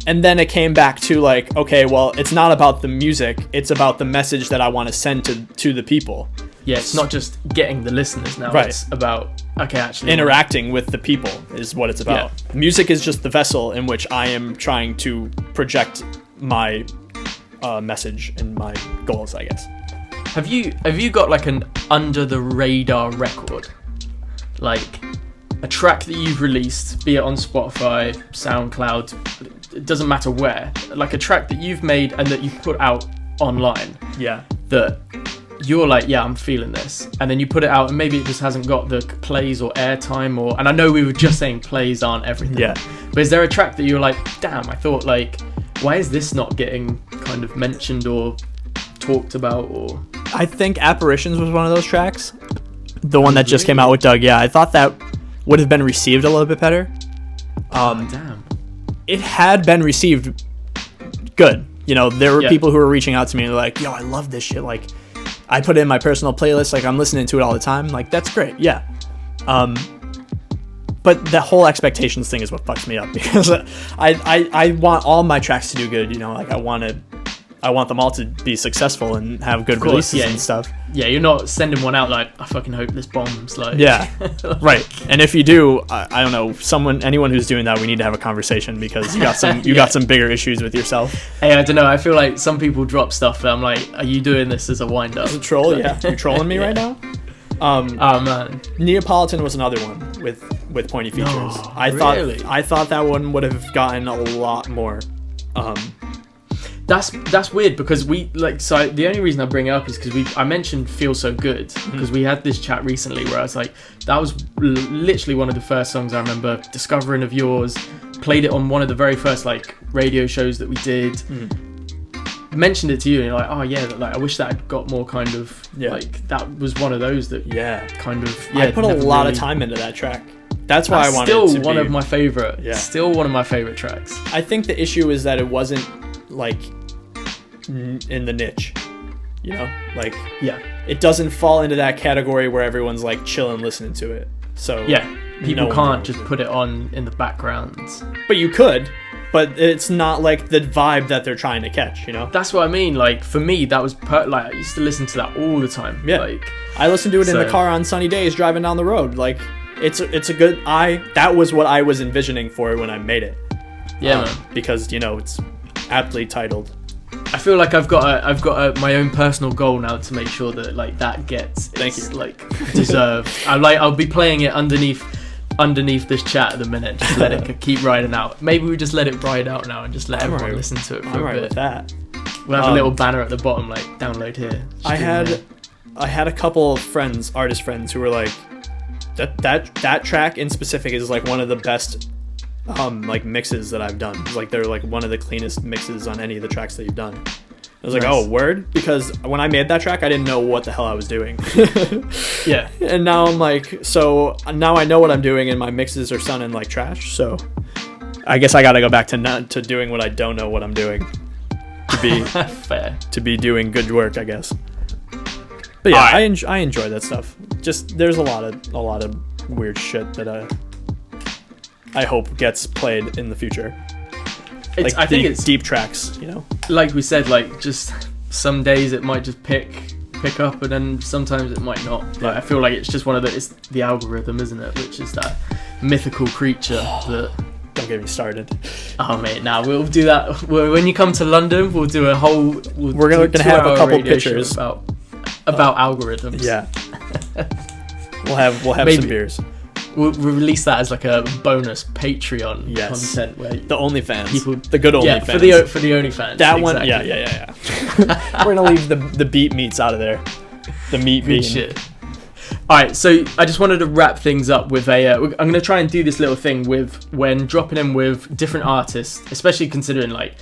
And then it came back to like, okay, well, it's not about the music, it's about the message that I want to send to the people. Yeah, it's not just getting the listeners now. Right. It's about, okay, actually interacting with the people is what it's about. Music is just the vessel in which I am trying to project my message and my goals, I guess. Have you got like an under the radar record, like a track that you've released, be it on Spotify, SoundCloud, it doesn't matter where, like a track that you've made and that you've put out online, that you're like, yeah, I'm feeling this, and then you put it out and maybe it just hasn't got the plays or airtime, or, and I know we were just saying plays aren't everything, but is there a track that you're like, damn, I thought, like, why is this not getting kind of mentioned or talked about? Or I think Apparitions was one of those tracks, the one that just came out with Doug. I thought that would have been received a little bit better. Damn, it had been received good. You know, there were people who were reaching out to me and they're like, yo, I love this shit, like I put it in my personal playlist, like I'm listening to it all the time, like that's great. But the whole expectations thing is what fucks me up, because I want all my tracks to do good, you know, like I want them all to be successful and have good releases and stuff. Yeah, you're not sending one out like, I fucking hope this bombs, like. Yeah, right. And if you do, I don't know, anyone who's doing that, we need to have a conversation, because you got some got some bigger issues with yourself. Hey, I don't know, I feel like some people drop stuff and I'm like, are you doing this as a wind up? As a troll, you're trolling me right now. Oh man, Neapolitan was another one with pointy features. No, I thought that one would have gotten a lot more. That's weird, because we like, so the only reason I bring it up is because I mentioned Feel So Good, because we had this chat recently where I was like, that was literally one of the first songs I remember discovering of yours, played it on one of the very first like radio shows that we did, mentioned it to you and you're like, oh yeah, like I wish that had got more kind of like, that was one of those that kind of I put a lot of time into that track. That's why I wanted still it to one be of my favorite still one of my favorite tracks. I think the issue is that it wasn't like in the niche, you know, like it doesn't fall into that category where everyone's like chilling listening to it, so people can't just put it on in the background, but you could, but it's not like the vibe that they're trying to catch, you know. That's what I mean, like for me that was like I used to listen to that all the time. Like I listened to it in the car on sunny days driving down the road, like it's a good, that was what I was envisioning for it when I made it, man, because you know it's aptly titled. I feel like I've got my own personal goal now to make sure that like that gets like deserved. I'll be playing it underneath this chat at the minute. Just let it keep riding out. Maybe we just let it ride out now and just let everyone listen to it for a bit. With that. We'll have a little banner at the bottom like download here. I had a couple of artist friends who were like, that track in specific is like one of the best like mixes that I've done. It's like they're like one of the cleanest mixes on any of the tracks that you've done. I was like, oh, word? Because when I made that track, I didn't know what the hell I was doing. And now I'm like, so now I know what I'm doing, and my mixes are sounding like trash. So I guess I got to go back to doing what I don't know what I'm doing to be fair, to be doing good work, I guess. But yeah, I enjoy that stuff. Just there's a lot of weird shit that I hope gets played in the future. I think it's deep tracks, you know. Like we said, like just some days it might just pick up, and then sometimes it might not. Like I feel like it's just it's the algorithm, isn't it? Which is that mythical creature that. Don't get me started. Oh mate, now we'll do that when you come to London. We'll do a whole. We're gonna have a couple pictures about algorithms. Yeah. we'll have some beers. We'll release that as like a bonus Patreon content where the OnlyFans, the good OnlyFans, for the OnlyFans. That one, yeah. We're gonna leave the beat meats out of there. The meat bean. Shit. All right, so I just wanted to wrap things up with I'm gonna try and do this little thing with when dropping in with different artists, especially considering like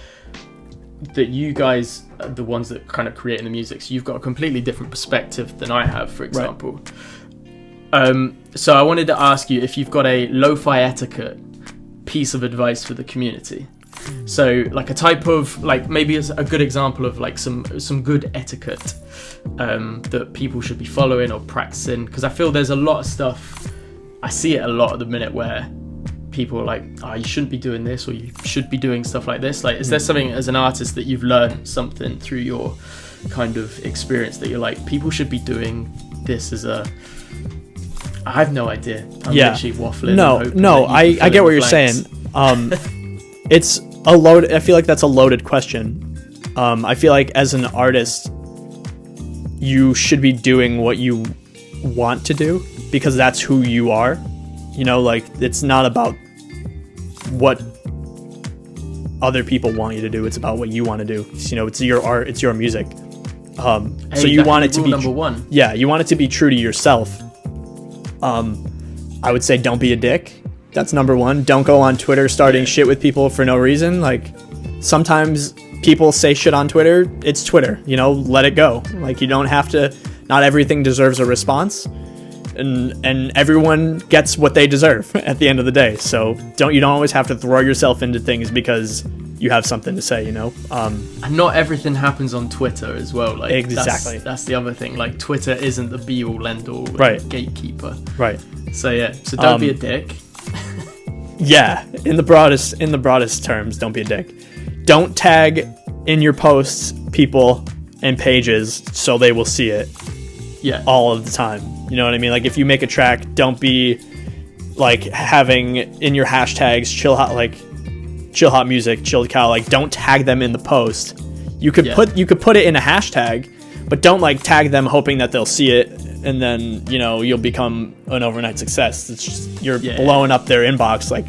that you guys are the ones that kind of creating the music, so you've got a completely different perspective than I have, for example. Right. So I wanted to ask you if you've got a lo-fi etiquette piece of advice for the community. So like a type of like maybe it's a good example of like some good etiquette that people should be following or practicing, because I feel there's a lot of stuff, I see it a lot at the minute where people are like, oh, you shouldn't be doing this, or you should be doing stuff like this. Like, is there something as an artist that you've learned something through your kind of experience that you're like, people should be doing Yeah. I have no idea. I'm Yeah. literally waffling. No, and hoping no, that you can I fill get in what the you're blanks. saying. It's a load. I feel like that's a loaded question. I feel like as an artist, you should be doing what you want to do because that's who you are. You know, like it's not about what other people want you to do. It's about what you want to do. You know, it's your art. It's your music. So you want it to rule be number one. Yeah, you want it to be true to yourself. I would say don't be a dick. That's number one. Don't go on Twitter starting shit with people for no reason. Like, sometimes people say shit on Twitter. It's Twitter, you know, let it go. Like, you don't have to, not everything deserves a response. And everyone gets what they deserve at the end of the day. So you don't always have to throw yourself into things because you have something to say, you know? And not everything happens on Twitter as well. Like, Exactly. That's the other thing. Like, Twitter isn't the be-all, end-all gatekeeper. Right. So yeah, so don't be a dick. Yeah, in the broadest terms, don't be a dick. Don't tag in your posts people and pages so they will see it. Yeah. All of the time. You know what I mean? Like, if you make a track, don't be like having in your hashtags chill hot music, chill cow. Like, don't tag them in the post. You could put it in a hashtag, but don't like tag them hoping that they'll see it and then, you know, you'll become an overnight success. It's just you're blowing up their inbox. Like,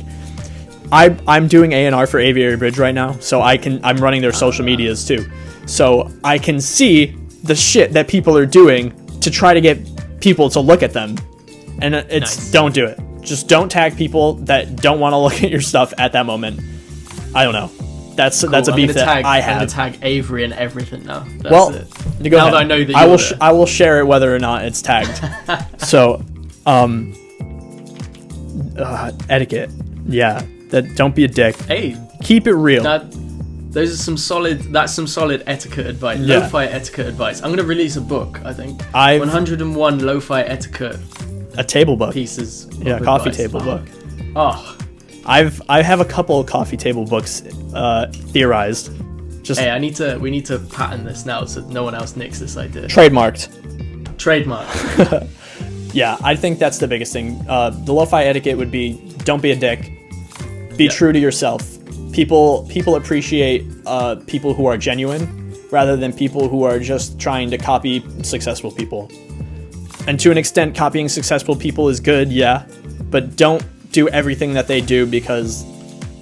I'm doing A&R for Aviary Bridge right now, so I'm running their social medias too. So I can see the shit that people are doing to try to get people to look at them. And it's don't do it. Just don't tag people that don't want to look at your stuff at that moment. I don't know. That's a beef that I have. I'm gonna tag Avery and everything now. That's it. Go now ahead. that I know that I will share it whether or not it's tagged. So, etiquette. Yeah, that don't be a dick. Hey, keep it real. That's some solid etiquette advice. Yeah. Lo-fi etiquette advice. I'm gonna release a book. I think. 101 lo-fi etiquette. A table book. Pieces. Yeah, coffee table book. Oh. I have a couple of coffee table books theorized. Just hey, we need to patent this now so no one else nicks this idea. Trademark. Yeah, I think that's the biggest thing. The lo-fi etiquette would be don't be a dick. Be true to yourself. People appreciate people who are genuine rather than people who are just trying to copy successful people. And to an extent, copying successful people is good, yeah, but don't do everything that they do because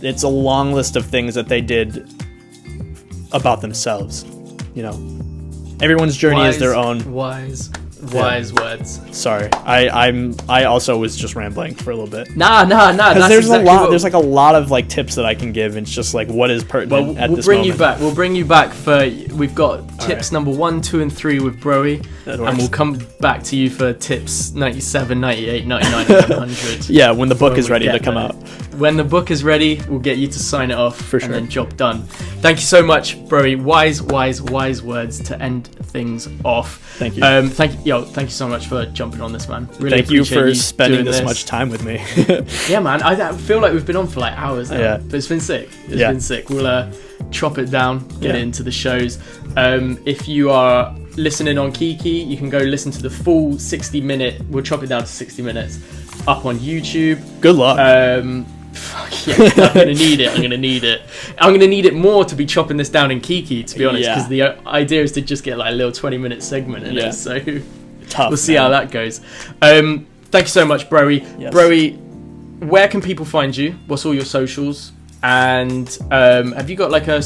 it's a long list of things that they did about themselves. You know, everyone's journey is their own. Wise words. Sorry, I also was just rambling for a little bit. Nah. Because there's a lot. There's like a lot of like tips that I can give. It's just like what is pertinent at this moment. We'll bring you back for. We've got tips number 1, 2, and 3 with Broey, and we'll come back to you for tips 97, 98, 99, and 100. Yeah, when the book is ready to come out. When the book is ready, we'll get you to sign it off for sure. And then job done. Thank you so much, Broey. Wise words to end things off. Thank you. Thank you so much for jumping on this, man. Really thank you for you spending this much time with me. Yeah, man. I feel like we've been on for like hours now. Yeah. But it's been sick. It's been sick. We'll chop it down, get into the shows. If you are listening on Kiki, you can go listen to the full 60-minute. We'll chop it down to 60 minutes up on YouTube. Good luck. Fuck yeah, I'm gonna need it. I'm gonna need it more to be chopping this down in Kiki, to be honest, because the idea is to just get like a little 20-minute segment in it. So tough. We'll see how that goes. Thank you so much, Broey. Yes. Broey, where can people find you? What's all your socials? And have you got like a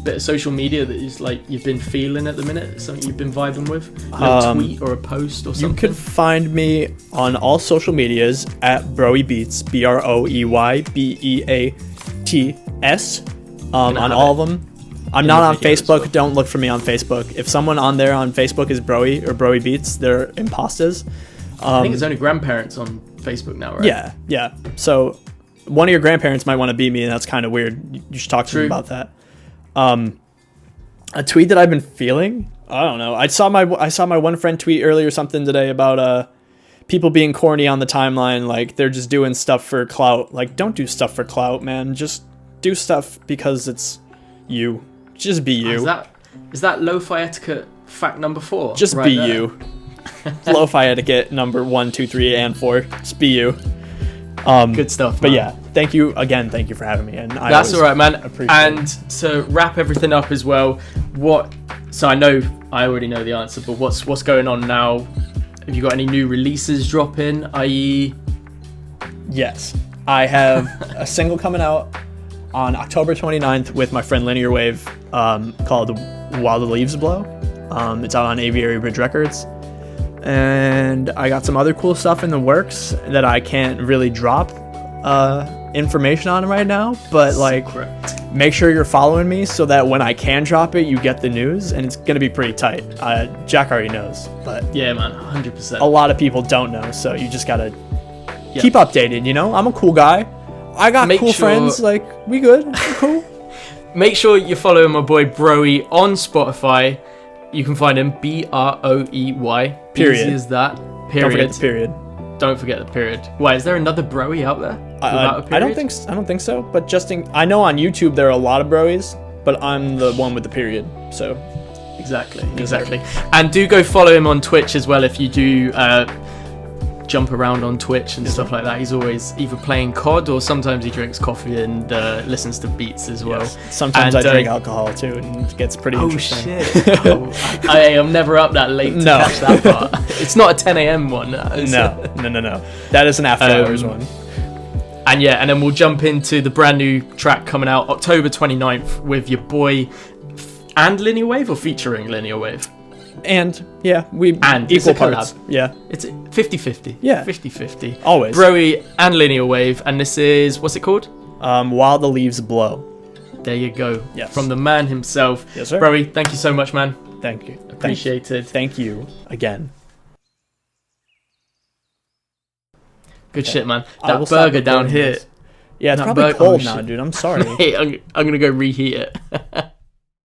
bit of social media that is like you've been feeling at the minute? Something you've been vibing with? A little tweet or a post or something? You can find me on all social medias at Broey Beats, BroeyBeats, on all of them. I'm not on Facebook. Well. Don't look for me on Facebook. If someone on there on Facebook is Broey or Broey Beats, they're imposters. I think it's only grandparents on Facebook now, right? Yeah. So one of your grandparents might want to be me, and that's kind of weird. You should talk to them about that. A tweet that I've been feeling, I don't know. I saw my one friend tweet earlier something today about people being corny on the timeline, like they're just doing stuff for clout. Like, don't do stuff for clout, man. Just do stuff because it's you. Just be you. Is that lo-fi etiquette fact number 4? Just right be there? you. Lo-fi etiquette number 1, 2, 3, and 4. SPU. Good stuff, But man. yeah, thank you again. Thank you for having me. And That's all right, man. appreciate And it. to wrap everything up as well, so I know I already know the answer, but what's going on now? Have you got any new releases dropping? I.e., Yes, I have a single coming out on October 29th with my friend Linear Wave, called While the Leaves Blow. It's out on Aviary Bridge Records. And I got some other cool stuff in the works that I can't really drop information on right now, but like, make sure you're following me so that when I can drop it, you get the news, and it's gonna be pretty tight. Jack already knows, but yeah, man, 100%. a lot of people don't know, so you just gotta keep updated. You know, I'm a cool guy. I got cool friends. Like, we good. We're cool. Make sure you're following my boy Broey on Spotify. You can find him Broey. Period. Easy as that. Period. Don't forget the period. Don't forget the period. Why, is there another Broey out there without a period? I don't think so. But I know on YouTube there are a lot of Broeys, but I'm the one with the period. So Exactly. And do go follow him on Twitch as well if you do jump around on Twitch and stuff like that. He's always either playing COD or sometimes he drinks coffee and listens to beats as well. Yes. Sometimes I drink alcohol too, and it gets pretty interesting. Shit. I'm never up that late to catch that part. It's not a 10 a.m. one. No. That is an after hours one. And yeah, and then we'll jump into the brand new track coming out October 29th with your boy and Linear Wave, or featuring Linear Wave? And yeah, and equal it's a parts. collab. Yeah, it's 50-50. Yeah, 50-50. Always. Broey and Linear Wave, and this is, what's it called? While the Leaves Blow. There you go. Yes. From the man himself. Yes, sir. Broey, thank you so much, man. Thank you. Appreciated. Thank you again. Good shit, man. I will That stop burger down recording here. this. Yeah, it's That probably burger- cold oh, now, shit. dude. I'm sorry. Hey, I'm gonna go reheat it.